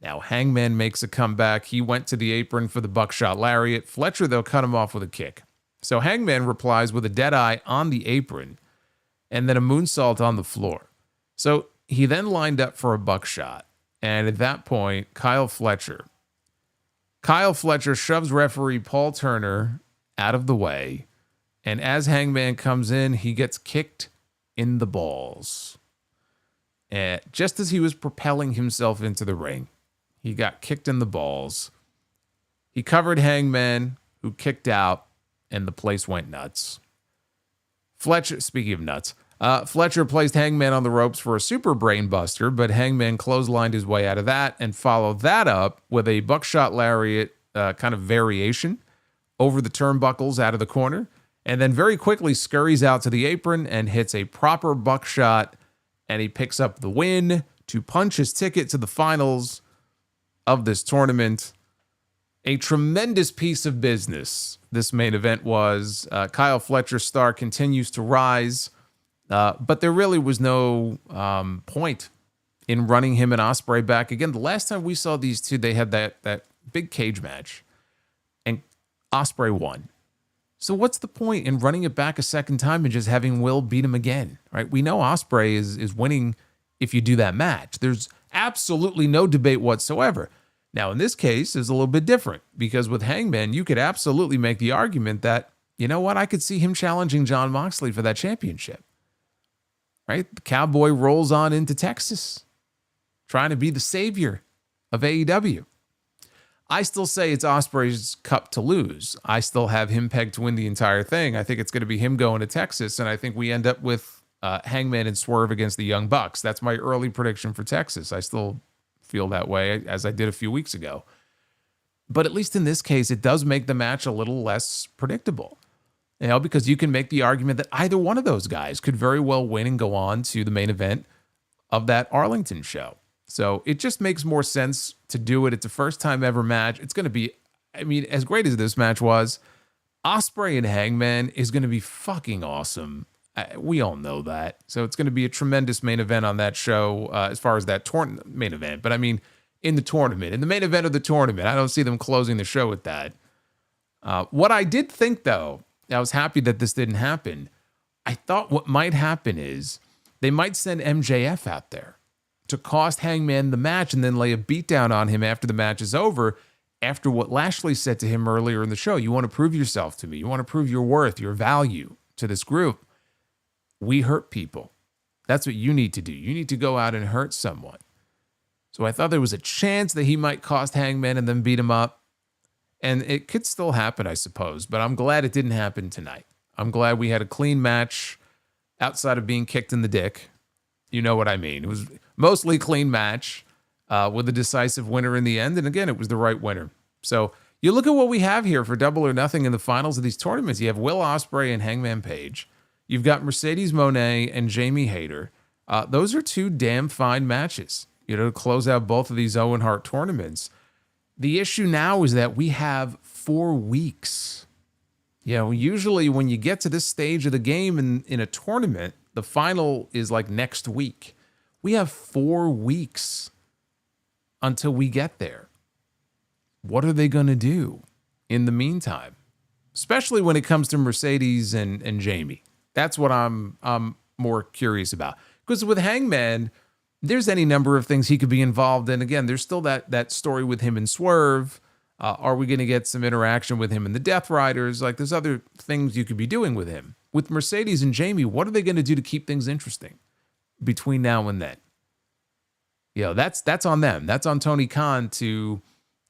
Now Hangman makes a comeback. He went to the apron for the buckshot lariat. Fletcher, though, cut him off with a kick. So Hangman replies with a deadeye on the apron, and then a moonsault on the floor. So he then lined up for a buckshot, and at that point, Kyle Fletcher Kyle Fletcher shoves referee Paul Turner out of the way. And as Hangman comes in, he gets kicked in the balls. Just as he was propelling himself into the ring, he got kicked in the balls. He covered Hangman, who kicked out, and the place went nuts. Fletcher, speaking of nuts, Fletcher placed Hangman on the ropes for a super brain buster, but Hangman clotheslined his way out of that and followed that up with a buckshot lariat kind of variation over the turnbuckles out of the corner, and then very quickly scurries out to the apron and hits a proper buckshot, and he picks up the win to punch his ticket to the finals of this tournament. A tremendous piece of business this main event was. Kyle Fletcher's star continues to rise, but there really was no point in running him and Ospreay back. Again, the last time we saw these two, they had that big cage match, and Ospreay won. So what's the point in running it back a second time and just having Will beat him again, right? We know Ospreay is winning if you do that match. There's absolutely no debate whatsoever. Now, in this case, it's a little bit different because with Hangman, you could absolutely make the argument that, you know what, I could see him challenging Jon Moxley for that championship, right? The Cowboy rolls on into Texas, trying to be the savior of AEW. I still say it's Ospreay's cup to lose. I still have him pegged to win the entire thing. I think it's going to be him going to Texas, and I think we end up with Hangman and Swerve against the Young Bucks. That's my early prediction for Texas. I still feel that way, as I did a few weeks ago. But at least in this case, it does make the match a little less predictable. You know, because you can make the argument that either one of those guys could very well win and go on to the main event of that Arlington show. So it just makes more sense to do it. It's a first time ever match. It's going to be, I mean, as great as this match was, Ospreay and Hangman is going to be fucking awesome. We all know that. So it's going to be a tremendous main event on that show as far as that main event. But I mean, in the tournament, in the main event of the tournament, I don't see them closing the show with that. What I did think, though, I was happy that this didn't happen. I thought what might happen is they might send MJF out there to cost Hangman the match and then lay a beatdown on him after the match is over, after what Lashley said to him earlier in the show. You want to prove yourself to me. You want to prove your worth, your value to this group. We hurt people. That's what you need to do. You need to go out and hurt someone. So I thought there was a chance that he might cost Hangman and then beat him up. And it could still happen, I suppose. But I'm glad it didn't happen tonight. I'm glad we had a clean match outside of being kicked in the dick. You know what I mean. It was mostly clean match with a decisive winner in the end. And again, it was the right winner. So you look at what we have here for Double or Nothing in the finals of these tournaments. You have Will Ospreay and Hangman Page. You've got Mercedes Moné and Jamie Hayter. Those are two damn fine matches, you know, to close out both of these Owen Hart tournaments. The issue now is that we have 4 weeks. You know, usually when you get to this stage of the game in a tournament, the final is like next week. We have 4 weeks until we get there. What are they going to do in the meantime? Especially when it comes to Mercedes and Jamie. That's what I'm more curious about. Because with Hangman, there's any number of things he could be involved in. Again, there's still that story with him and Swerve. Are we going to get some interaction with him and the Death Riders? Like, there's other things you could be doing with him. With Mercedes and Jamie, what are they going to do to keep things interesting between now and then? You know, that's on them. That's on Tony Khan to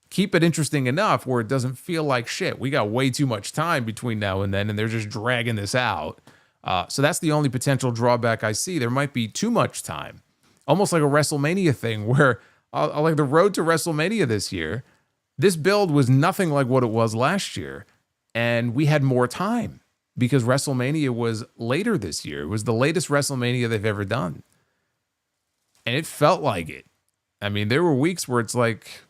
keep it interesting enough where it doesn't feel like shit. We got way too much time between now and then, and they're just dragging this out. So that's the only potential drawback I see. There might be too much time. Almost like a WrestleMania thing where, like the road to WrestleMania this year, this build was nothing like what it was last year. And we had more time because WrestleMania was later this year. It was the latest WrestleMania they've ever done. And it felt like it. I mean, there were weeks where it's like,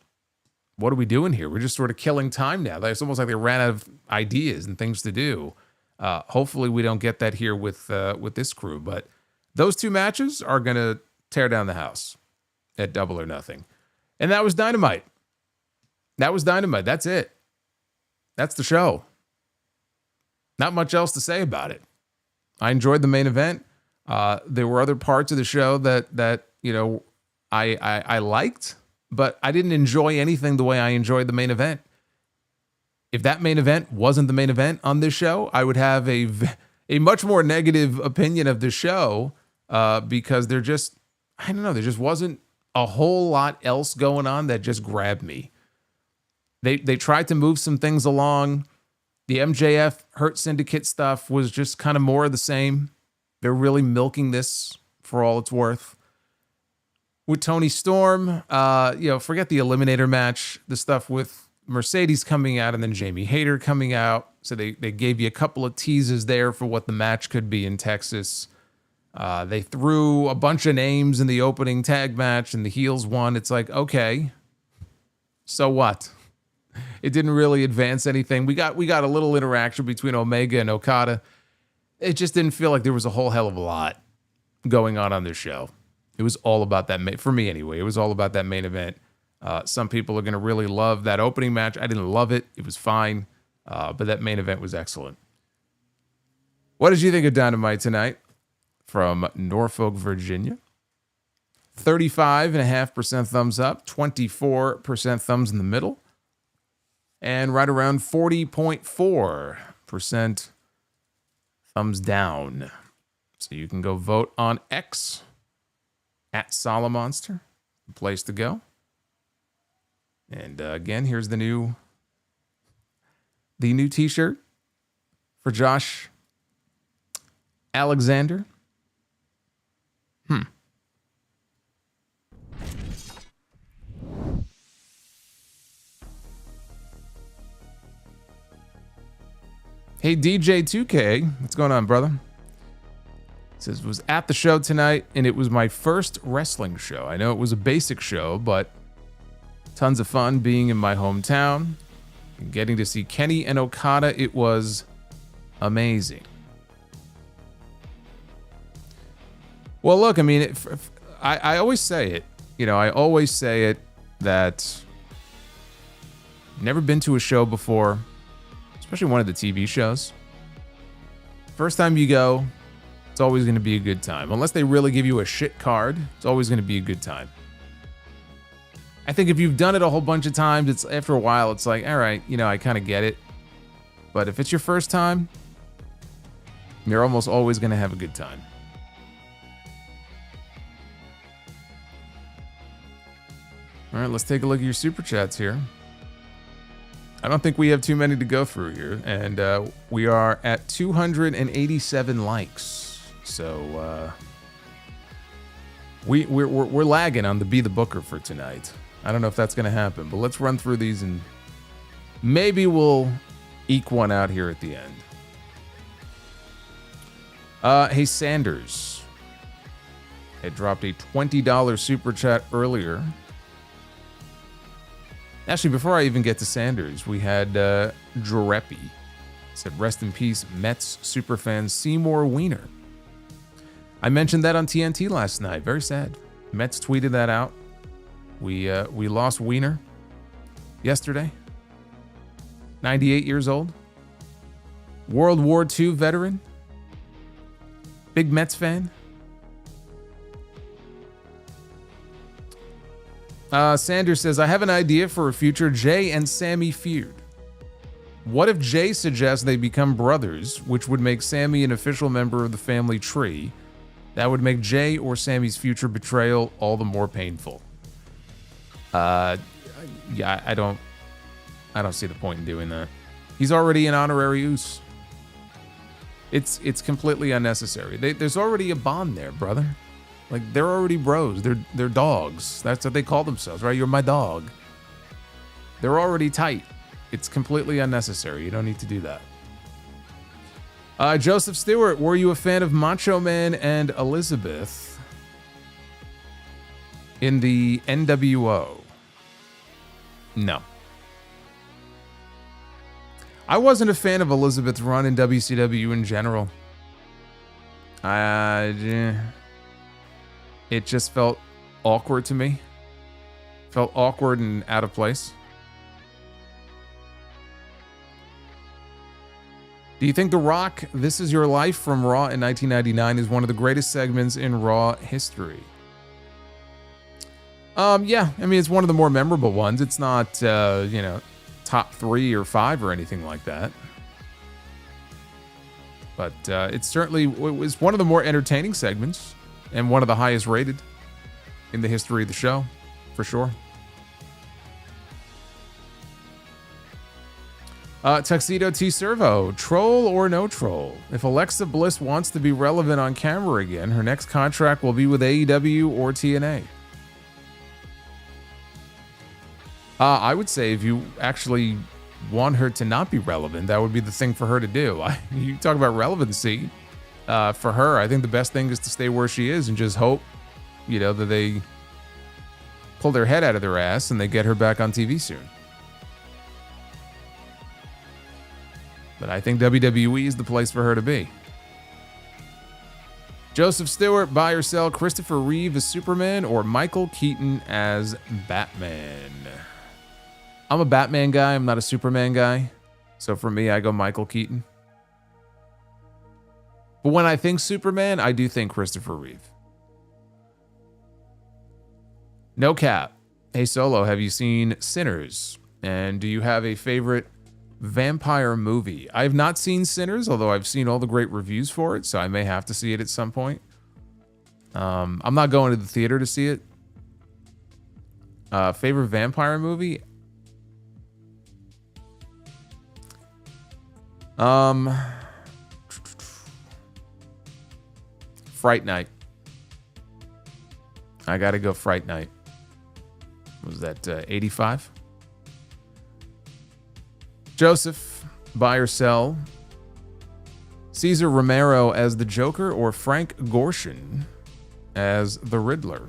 what are we doing here? We're just sort of killing time now. It's almost like they ran out of ideas and things to do. Hopefully we don't get that here with this crew. But those 2 matches are going to tear down the house at Double or Nothing. And that was Dynamite. That's it. That's the show. Not much else to say about it. I enjoyed the main event. There were other parts of the show that you know I liked, but I didn't enjoy anything the way I enjoyed the main event. if that main event wasn't the main event on this show, I would have a much more negative opinion of the show because there just wasn't a whole lot else going on that just grabbed me. They tried to move some things along. The MJF Hurt Syndicate stuff was just kind of more of the same. They're really milking this for all it's worth. With Toni Storm, forget the Eliminator match, the stuff with Mercedes coming out and then Jamie Hayter coming out. So they gave you a couple of teases there for what the match could be in Texas. They threw a bunch of names in the opening tag match and the heels won. It's like, okay, so what? It didn't really advance anything. We got a little interaction between Omega and Okada. It just didn't feel like there was a whole hell of a lot going on this show. It was all about that, for me anyway, it was all about that main event. Some people are going to really love that opening match. I didn't love it. It was fine. But that main event was excellent. What did you think of Dynamite tonight? From Norfolk, Virginia. 35.5% thumbs up, 24% thumbs in the middle, and right around 40.4% thumbs down. So you can go vote on X at Solomonster, the place to go. And again, here's the new t-shirt for Josh Alexander. Hey, DJ2K, what's going on, brother? It says, was at the show tonight, and it was my first wrestling show. I know it was a basic show, but tons of fun being in my hometown and getting to see Kenny and Okada. It was amazing. Well, look, I mean, I always say it. I always say it that never been to a show before, especially one of the TV shows. First time you go, it's always going to be a good time. Unless they really give you a shit card, it's always going to be a good time. I think if you've done it a whole bunch of times, it's after a while, it's like, all right, I kind of get it. But if it's your first time, you're almost always going to have a good time. All right, let's take a look at your super chats here. I don't think we have too many to go through here, and we are at 287 likes. So we're lagging on the Be the Booker for tonight. I don't know if that's going to happen, but let's run through these and maybe we'll eke one out here at the end. Hey, Sanders had dropped a $20 super chat earlier. Actually, before I even get to Sanders, we had Jurepi. Said, rest in peace, Mets superfan Seymour Wiener. I mentioned that on TNT last night. Very sad. Mets tweeted that out. We lost Wiener yesterday. 98 years old. World War II veteran. Big Mets fan. Sanders says, I have an idea for a future Jay and Sammy feud. What if Jay suggests they become brothers, which would make Sammy an official member of the family tree? That would make Jay or Sammy's future betrayal all the more painful. Yeah, I don't see the point in doing that. He's already an honorary Uce. It's completely unnecessary. There's already a bond there, brother. Like, they're already bros. They're dogs. That's what they call themselves, right? You're my dog. They're already tight. It's completely unnecessary. You don't need to do that. Joseph Stewart, were you a fan of Macho Man and Elizabeth in the NWO? No. I wasn't a fan of Elizabeth's run in WCW in general. It just felt awkward to me. Felt awkward and out of place. Do you think The Rock, This Is Your Life from Raw in 1999 is one of the greatest segments in Raw history? Yeah, I mean, it's one of the more memorable ones. It's not, top top 3 or 5 or anything like that. But it was one of the more entertaining segments and one of the highest rated in the history of the show, for sure. Tuxedo T Servo, troll or no troll? If Alexa Bliss wants to be relevant on camera again, her next contract will be with AEW or TNA. I would say if you actually want her to not be relevant, that would be the thing for her to do. You talk about relevancy. For her, I think the best thing is to stay where she is and just hope, that they pull their head out of their ass and they get her back on TV soon. But I think WWE is the place for her to be. Joseph Stewart, buy or sell Christopher Reeve as Superman or Michael Keaton as Batman? I'm a Batman guy. I'm not a Superman guy. So for me, I go Michael Keaton. But when I think Superman, I do think Christopher Reeve. No cap. Hey, Solo, have you seen Sinners? And do you have a favorite vampire movie? I have not seen Sinners, although I've seen all the great reviews for it, so I may have to see it at some point. I'm not going to the theater to see it. Favorite vampire movie? Fright Night. I gotta go Fright Night. Was that 85? Joseph, buy or sell Cesar Romero as the Joker or Frank Gorshin as the Riddler?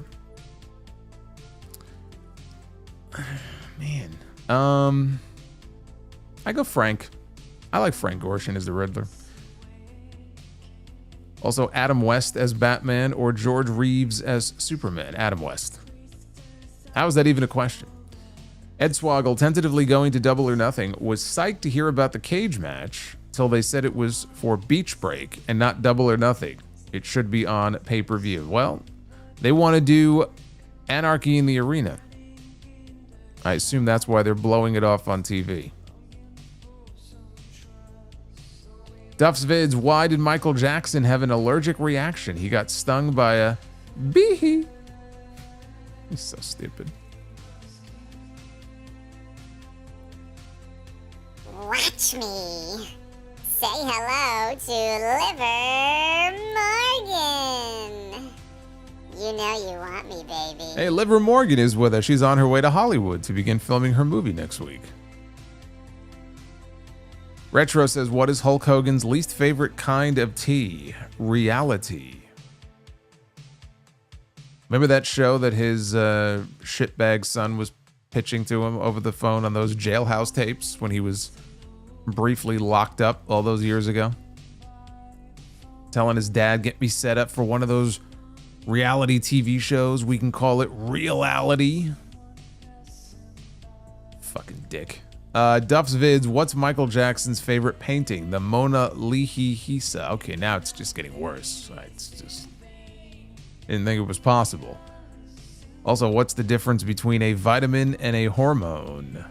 Man. I go Frank. I like Frank Gorshin as the Riddler. Also, Adam West as Batman or George Reeves as Superman? Adam West. How is that even a question? Ed Swoggle, tentatively going to Double or Nothing, was psyched to hear about the cage match till they said it was for Beach Break and not Double or Nothing. It should be on pay-per-view. Well, they want to do Anarchy in the Arena. I assume that's why they're blowing it off on TV. Duff's Vids, why did Michael Jackson have an allergic reaction? He got stung by a bee. He's so stupid. Watch me. Say hello to Liver Morgan. You know you want me, baby. Hey, Liver Morgan is with us. She's on her way to Hollywood to begin filming her movie next week. Retro says, what is Hulk Hogan's least favorite kind of tea? Reality. Remember that show that his shitbag son was pitching to him over the phone on those jailhouse tapes when he was briefly locked up all those years ago? Telling his dad, get me set up for one of those reality TV shows. We can call it Reality. Fucking dick. Duff's Vids, what's Michael Jackson's favorite painting? The Mona Lisa. Okay, now it's just getting worse. It's just... didn't think it was possible. Also, what's the difference between a vitamin and a hormone?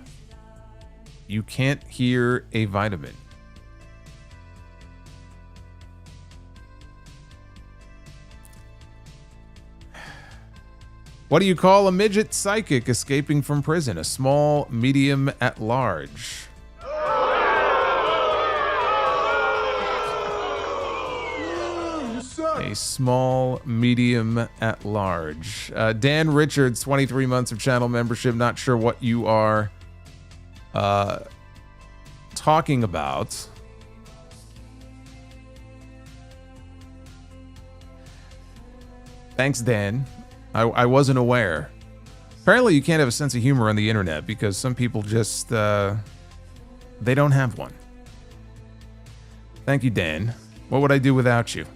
You can't hear a vitamin. What do you call a midget psychic escaping from prison? A small, medium, at large. A small, medium, at large. Dan Richards, 23 months of channel membership. Not sure what you are talking about. Thanks, Dan. I wasn't aware. Apparently you can't have a sense of humor on the internet because some people just, they don't have one. Thank you, Dan. What would I do without you?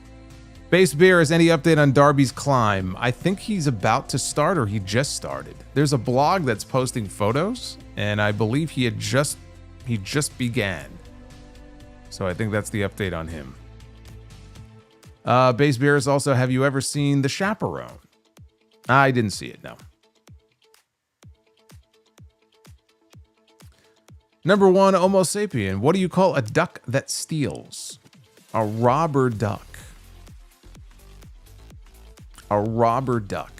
Base Beer, is any update on Darby's climb? I think he's about to start or he just started. There's a blog that's posting photos and I believe he just began. So I think that's the update on him. Base Beer is also, have you ever seen The Chaperone? I didn't see it, no. Number 1, Homo sapien. What do you call a duck that steals? A robber duck. A robber duck.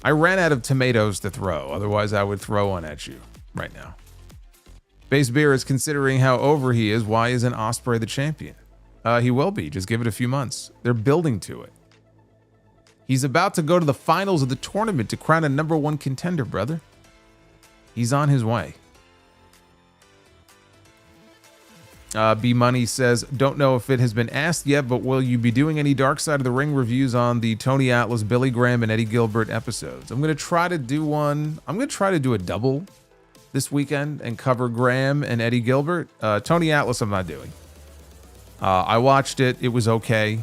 I ran out of tomatoes to throw. Otherwise, I would throw one at you right now. Base Beer is considering how over he is. Why isn't Ospreay the champion? He will be. Just give it a few months. They're building to it. He's about to go to the finals of the tournament to crown a number 1 contender, brother. He's on his way. B Money says, don't know if it has been asked yet, but will you be doing any Dark Side of the Ring reviews on the Tony Atlas, Billy Graham, and Eddie Gilbert episodes? I'm going to try to do one. I'm going to try to do a double this weekend and cover Graham and Eddie Gilbert. Tony Atlas, I'm not doing. I watched it. It was okay.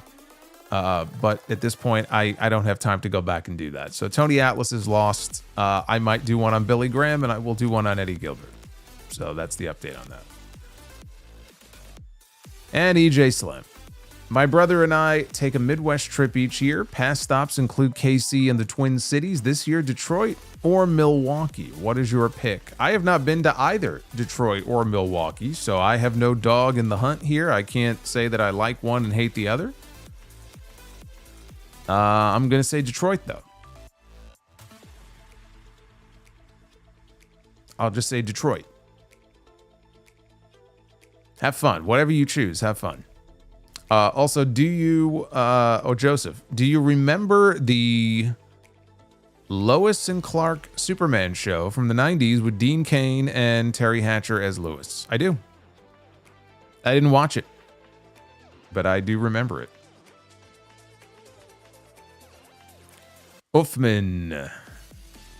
But at this point, I don't have time to go back and do that. So Tony Atlas is lost. I might do one on Billy Graham, and I will do one on Eddie Gilbert. So that's the update on that. And EJ Slim. My brother and I take a Midwest trip each year. Past stops include KC and the Twin Cities. This year, Detroit or Milwaukee. What is your pick? I have not been to either Detroit or Milwaukee, so I have no dog in the hunt here. I can't say that I like one and hate the other. I'm going to say Detroit, though. I'll just say Detroit. Have fun. Whatever you choose, have fun. Also, do you, Joseph, do you remember the Lois and Clark Superman show from the 90s with Dean Cain and Terry Hatcher as Lois? I do. I didn't watch it, but I do remember it. Uffman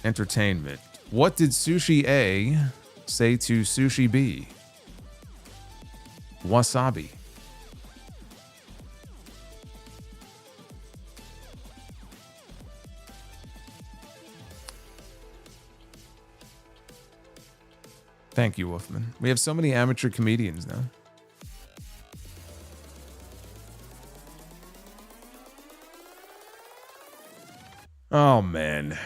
Entertainment. What did Sushi A say to Sushi B? Wasabi. Thank you, Wolfman. We have so many amateur comedians now. Oh, man.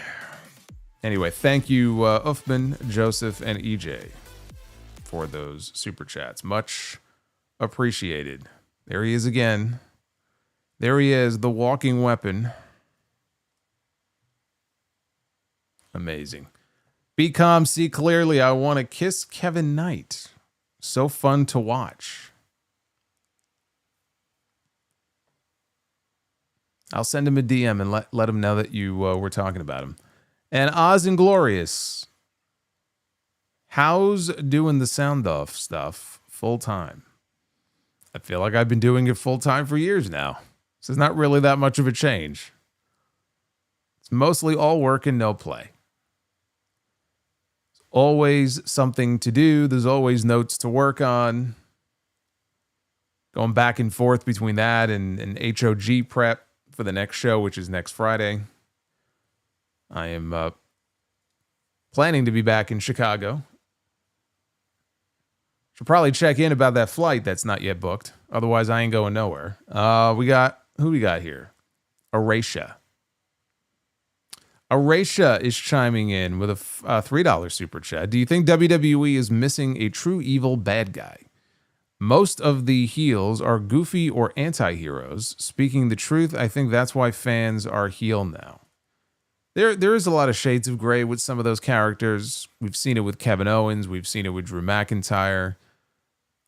Anyway, thank you, Uffman, Joseph, and EJ for those super chats. Much appreciated. There he is again. There he is, the walking weapon. Amazing. Be calm, see clearly. I want to kiss Kevin Knight. So fun to watch. I'll send him a DM and let him know that you were talking about him. And Oz Inglorious. How's doing the sound off stuff full time? I feel like I've been doing it full time for years now. So it's not really that much of a change. It's mostly all work and no play. There's always something to do. There's always notes to work on. Going back and forth between that and HOG prep for the next show, which is next Friday. I am planning to be back in Chicago. Should probably check in about that flight that's not yet booked. Otherwise, I ain't going nowhere. Who we got here? Aracia. Aracia is chiming in with a $3 super chat. Do you think WWE is missing a true evil bad guy? Most of the heels are goofy or anti-heroes. Speaking the truth, I think that's why fans are heel now. There is a lot of shades of gray with some of those characters. We've seen it with Kevin Owens. We've seen it with Drew McIntyre.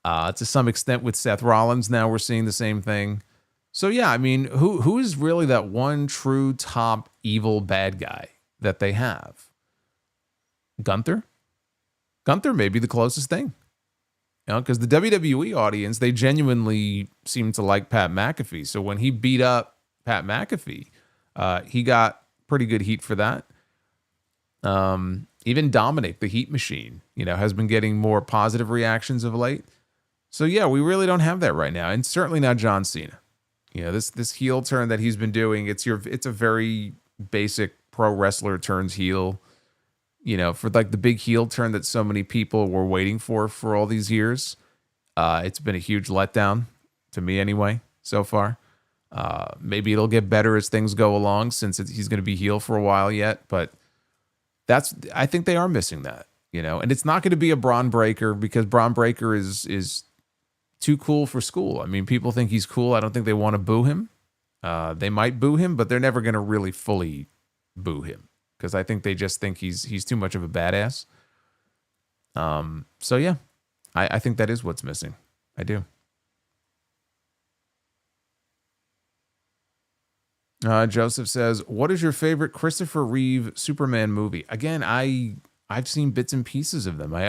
To some extent with Seth Rollins, now we're seeing the same thing. So yeah, I mean, who is really that one true top evil bad guy that they have? Gunther? Gunther may be the closest thing. You know, because the WWE audience, they genuinely seem to like Pat McAfee. So when he beat up Pat McAfee, he got pretty good heat for that. Even Dominic, the Heat Machine, has been getting more positive reactions of late. So yeah, we really don't have that right now, and certainly not John Cena. This heel turn that he's been doing, it's a very basic pro wrestler turns heel. For like the big heel turn that so many people were waiting for all these years. It's been a huge letdown to me anyway, so far. Maybe it'll get better as things go along since he's going to be heel for a while yet. But I think they are missing that, you know, and it's not going to be a Braun Breaker because Braun Breaker is too cool for school. I mean, people think he's cool. I don't think they want to boo him. They might boo him, but they're never going to really fully boo him because I think they just think he's too much of a badass. So yeah, I think that is what's missing. I do. Joseph says, what is your favorite Christopher Reeve Superman movie? Again, I've seen bits and pieces of them. I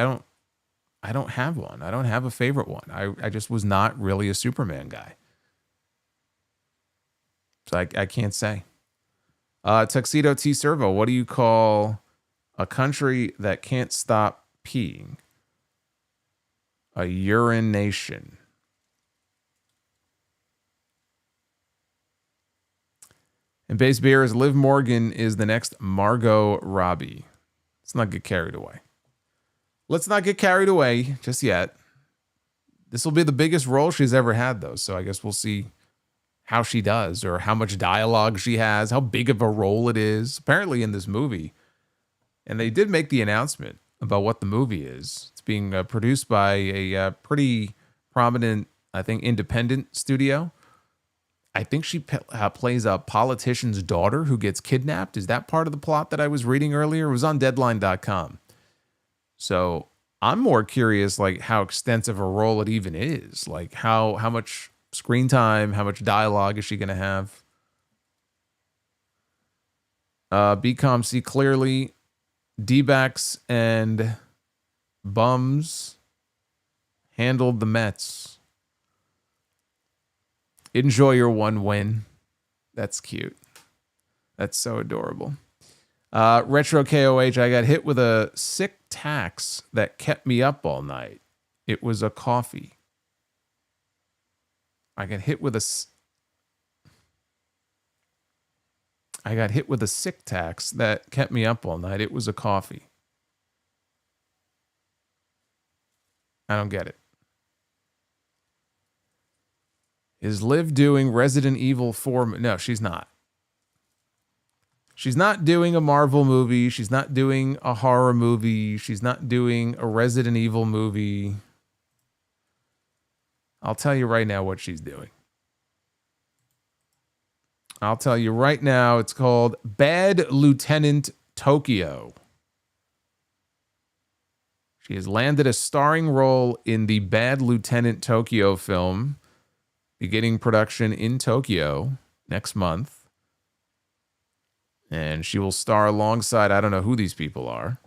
don't have one. I don't have a favorite one. I just was not really a Superman guy. So I can't say. Tuxedo T Servo, what do you call a country that can't stop peeing? A urination. And Base Beer is Liv Morgan is the next Margot Robbie. Let's not get carried away. Let's not get carried away just yet. This will be the biggest role she's ever had, though. So I guess we'll see how she does or how much dialogue she has, how big of a role it is, apparently in this movie. And they did make the announcement about what the movie is. It's being produced by a pretty prominent, I think, independent studio. I think she plays a politician's daughter who gets kidnapped. Is that part of the plot that I was reading earlier? It was on Deadline.com. So I'm more curious, like, how extensive a role it even is. Like, how much screen time, how much dialogue is she going to have? BCOM, see clearly, D-backs and bums handled the Mets. Enjoy your one win. That's cute. That's so adorable. Retro KOH, I got hit with a sick tax that kept me up all night. It was a coffee. I got hit with a sick tax that kept me up all night. It was a coffee. I don't get it. Is Liv doing Resident Evil 4? No, she's not. She's not doing a Marvel movie. She's not doing a horror movie. She's not doing a Resident Evil movie. I'll tell you right now what she's doing. I'll tell you right now. It's called Bad Lieutenant Tokyo. She has landed a starring role in the Bad Lieutenant Tokyo film, beginning production in Tokyo next month. And she will star alongside, I don't know who these people are,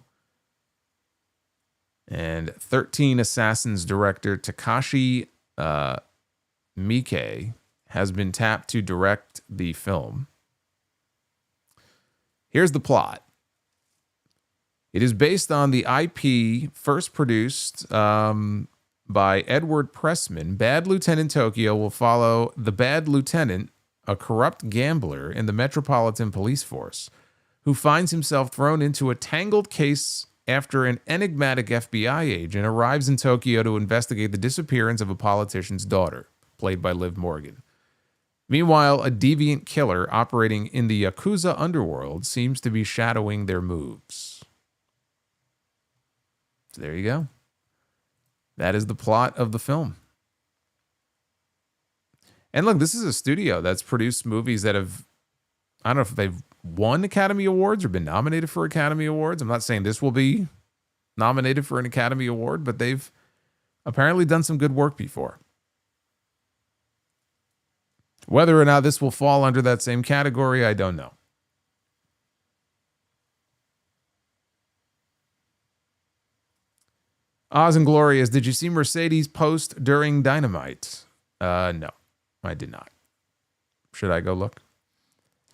and 13 Assassins director Takashi Miike has been tapped to direct the film. Here's the plot. It is based on the IP first produced by Edward Pressman. Bad Lieutenant Tokyo will follow the Bad Lieutenant, a corrupt gambler in the Metropolitan Police Force, who finds himself thrown into a tangled case after an enigmatic FBI agent arrives in Tokyo to investigate the disappearance of a politician's daughter, played by Liv Morgan. Meanwhile, a deviant killer operating in the Yakuza underworld seems to be shadowing their moves. So there you go. That is the plot of the film. And look, this is a studio that's produced movies that have, I don't know if they've won Academy Awards or been nominated for Academy Awards. I'm not saying this will be nominated for an Academy Award, but they've apparently done some good work before. Whether or not this will fall under that same category, I don't know. Oz and Glorious, did you see Mercedes post during Dynamite? No, I did not. Should I go look?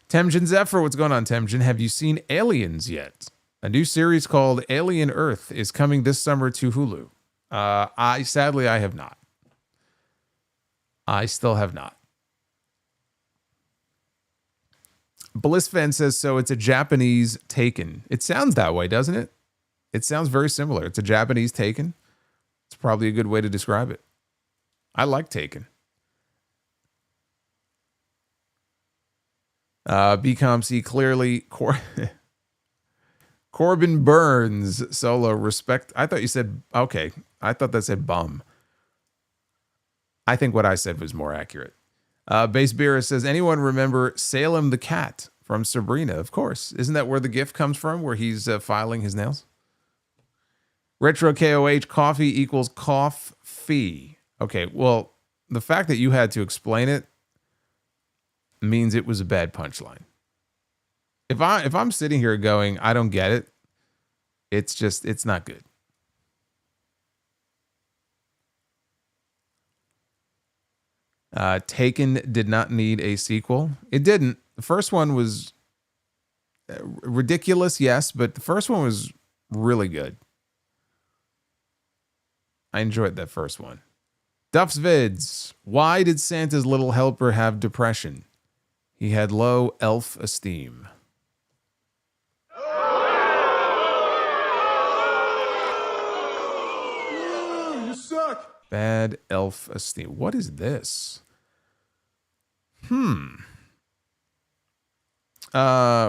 Temjin Zephyr, what's going on, Temjin? Have you seen Aliens yet? A new series called Alien Earth is coming this summer to Hulu. Sadly, I have not. I still have not. Blissfan says, so it's a Japanese Taken. It sounds that way, doesn't it? It sounds very similar. It's a Japanese Taken. It's probably a good way to describe it. I like Taken. BCOM, see clearly Corbin Burns, Solo, respect. I thought you said, okay. I thought that said bum. I think what I said was more accurate. Base Beer says, anyone remember Salem the cat from Sabrina? Of course. Isn't that where the gif comes from, where he's filing his nails? Retro KOH, coffee equals cough fee. Okay, well, the fact that you had to explain it means it was a bad punchline. If I'm sitting here going, I don't get it, it's not good. Taken did not need a sequel. It didn't. The first one was ridiculous, yes, but the first one was really good. I enjoyed that first one. Duff's Vids. Why did Santa's little helper have depression? He had low elf esteem. You suck. Bad elf esteem. What is this?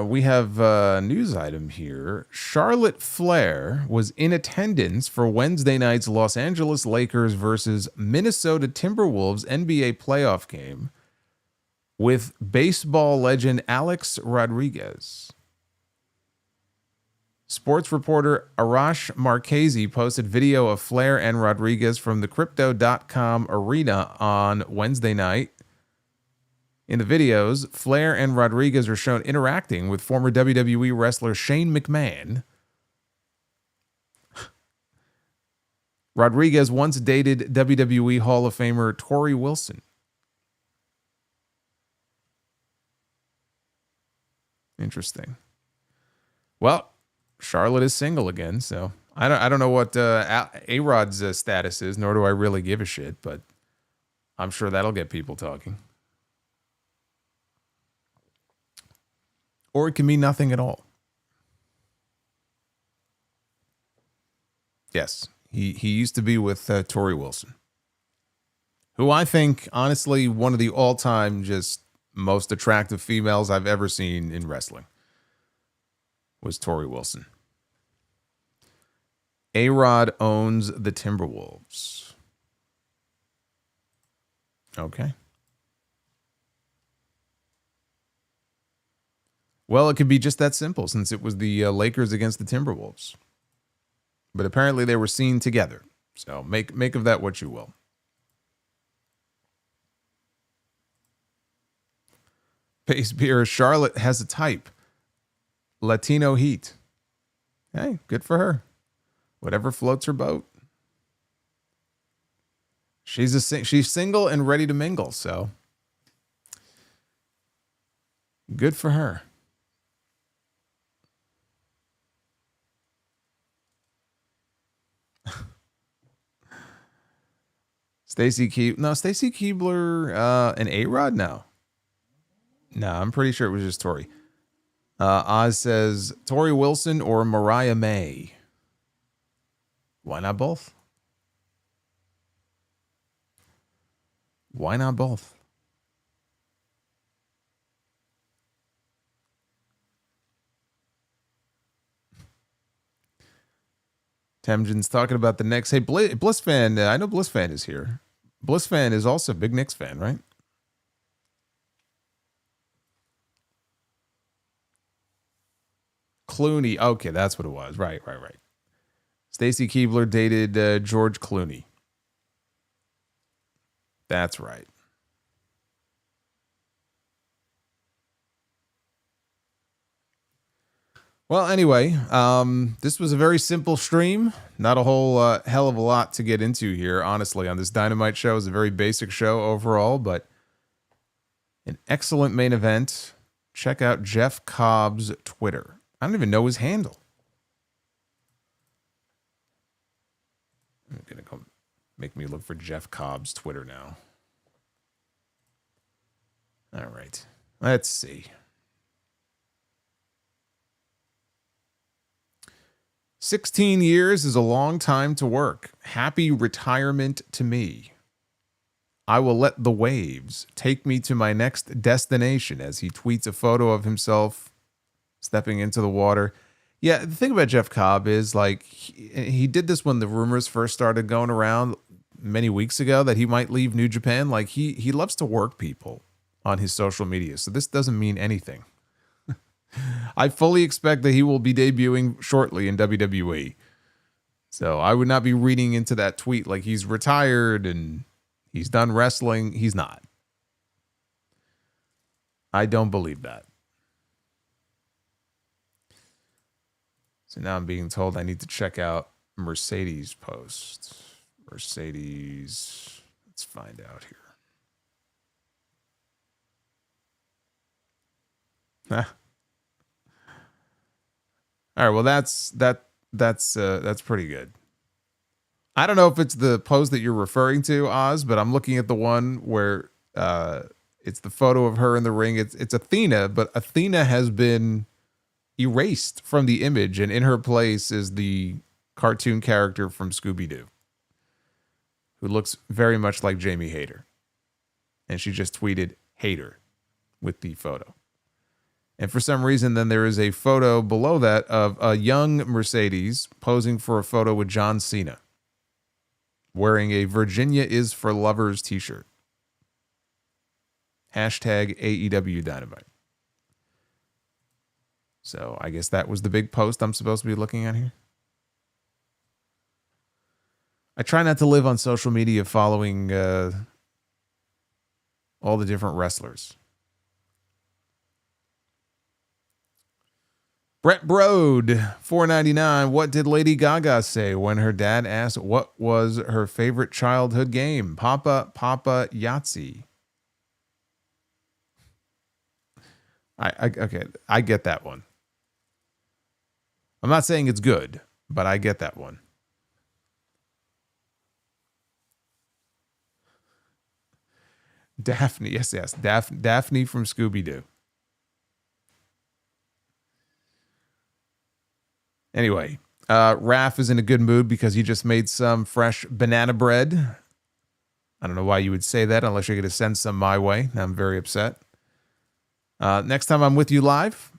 We have a news item here. Charlotte Flair was in attendance for Wednesday night's Los Angeles Lakers versus Minnesota Timberwolves NBA playoff game with baseball legend Alex Rodriguez. Sports reporter Arash Markazi posted video of Flair and Rodriguez from the Crypto.com arena on Wednesday night. In the videos, Flair and Rodriguez are shown interacting with former WWE wrestler Shane McMahon. Rodriguez once dated WWE Hall of Famer Tori Wilson. Interesting. Well, Charlotte is single again, so I don't know what A-Rod's status is, nor do I really give a shit, but I'm sure that'll get people talking. Or it can mean nothing at all. Yes, he used to be with Tori Wilson, who I think, honestly, one of the all-time just most attractive females I've ever seen in wrestling was Tori Wilson. A-Rod owns the Timberwolves. Okay. Well, it could be just that simple since it was the Lakers against the Timberwolves. But apparently they were seen together. So make of that what you will. Pace Beer, Charlotte has a type. Latino heat. Hey, good for her. Whatever floats her boat. She's single and ready to mingle, so good for her. Stacy Keebler and A-Rod? No, I'm pretty sure it was just Tori. Oz says Tori Wilson or Mariah May. Why not both? Why not both? Temjin's talking about the Knicks. Hey, Bliss fan, I know Bliss fan is here. Bliss fan is also a big Knicks fan, right? Clooney. Okay, that's what it was. Right. Stacy Keebler dated George Clooney. That's right. Well, anyway, this was a very simple stream. Not a whole hell of a lot to get into here, honestly, on this Dynamite show. It's a very basic show overall, but an excellent main event. Check out Jeff Cobb's Twitter. I don't even know his handle. I'm going to go make me look for Jeff Cobb's Twitter now. All right. Let's see. 16 years is a long time to work. Happy retirement to me. I will let the waves take me to my next destination, as he tweets a photo of himself stepping into the water. Yeah, the thing about Jeff Cobb is like he did this when the rumors first started going around many weeks ago that he might leave New Japan. Like he loves to work people on his social media, so this doesn't mean anything. I fully expect that he will be debuting shortly in WWE. So I would not be reading into that tweet like he's retired and he's done wrestling. He's not. I don't believe that. So now I'm being told I need to check out Mercedes' post. Mercedes. Let's find out here. Huh. All right, well that's pretty good. I don't know if it's the post that you're referring to, Oz, but I'm looking at the one where it's the photo of her in the ring. It's Athena, but Athena has been erased from the image, and in her place is the cartoon character from Scooby-Doo, who looks very much like Jamie Hayter. And she just tweeted Hayter with the photo. And for some reason, then there is a photo below that of a young Mercedes posing for a photo with John Cena, wearing a Virginia is for Lovers t-shirt. Hashtag AEW Dynamite. So I guess that was the big post I'm supposed to be looking at here. I try not to live on social media following all the different wrestlers. Brett Brode, $4.99. What did Lady Gaga say when her dad asked what was her favorite childhood game? Papa Yahtzee. Okay, I get that one. I'm not saying it's good, but I get that one. Daphne, yes. Daphne from Scooby-Doo. Anyway, Raph is in a good mood because he just made some fresh banana bread. I don't know why you would say that unless you're going to send some my way. I'm very upset. Next time I'm with you live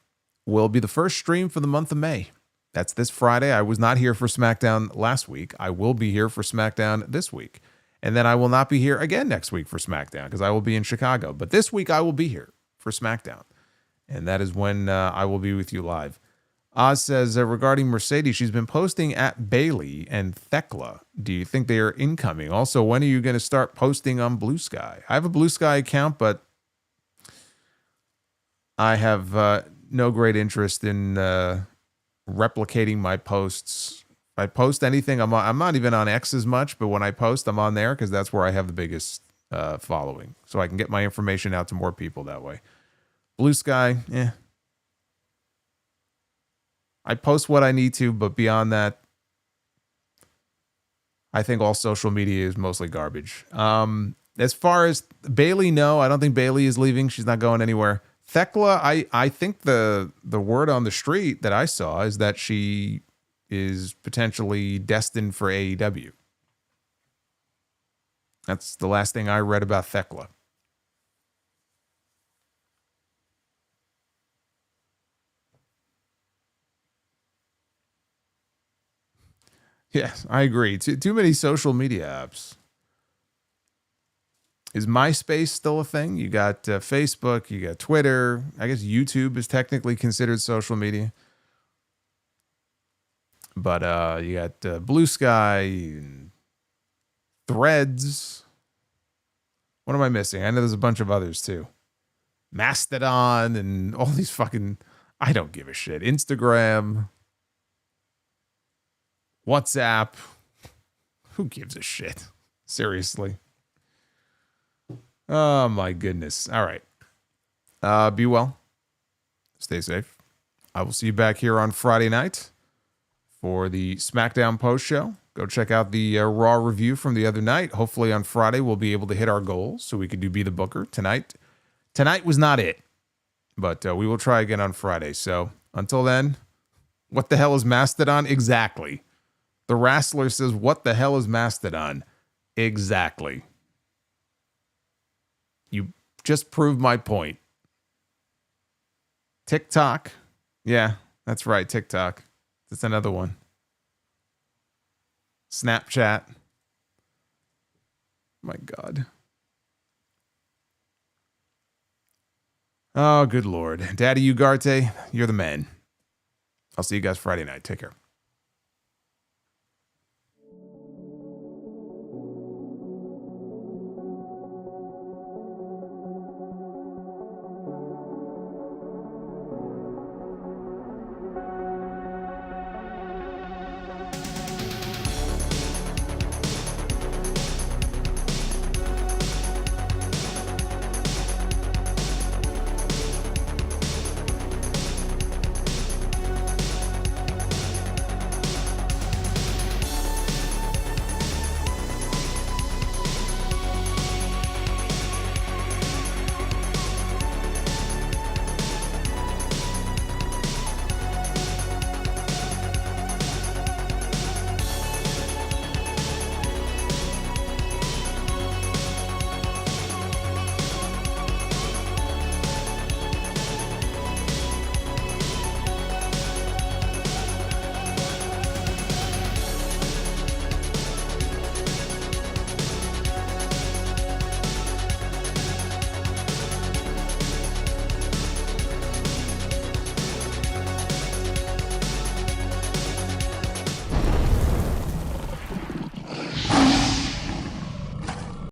will be the first stream for the month of May. That's this Friday. I was not here for SmackDown last week. I will be here for SmackDown this week. And then I will not be here again next week for SmackDown because I will be in Chicago. But this week I will be here for SmackDown. And that is when I will be with you live. Oz says, regarding Mercedes, she's been posting at Bailey and Thekla. Do you think they are incoming? Also, when are you going to start posting on Blue Sky? I have a Blue Sky account, but I have no great interest in replicating my posts. If I post anything, I'm not even on X as much, but when I post, I'm on there because that's where I have the biggest following. So I can get my information out to more people that way. Blue Sky, I post what I need to, but beyond that, I think all social media is mostly garbage. As far as Bailey, no, I don't think Bailey is leaving. She's not going anywhere. Thekla, I think the word on the street that I saw is that she is potentially destined for AEW. That's the last thing I read about Thekla. Yes, I agree. Too many social media apps. Is MySpace still a thing? You got Facebook, you got Twitter. I guess YouTube is technically considered social media. But you got Blue Sky, and Threads. What am I missing? I know there's a bunch of others too. Mastodon and all these fucking... I don't give a shit. Instagram. WhatsApp. Who gives a shit? Seriously. Oh my goodness. All right. Be well. Stay safe. I will see you back here on Friday night for the SmackDown post show. Go check out the Raw review from the other night. Hopefully on Friday we'll be able to hit our goals so we could do Be the Booker tonight. Tonight was not it, but we will try again on Friday. So until then, what the hell is Mastodon? Exactly. The Wrestler says, what the hell is Mastodon? Exactly. You just proved my point. TikTok. Yeah, that's right, TikTok. That's another one. Snapchat. My God. Oh, good Lord. Daddy Ugarte, you're the man. I'll see you guys Friday night. Take care.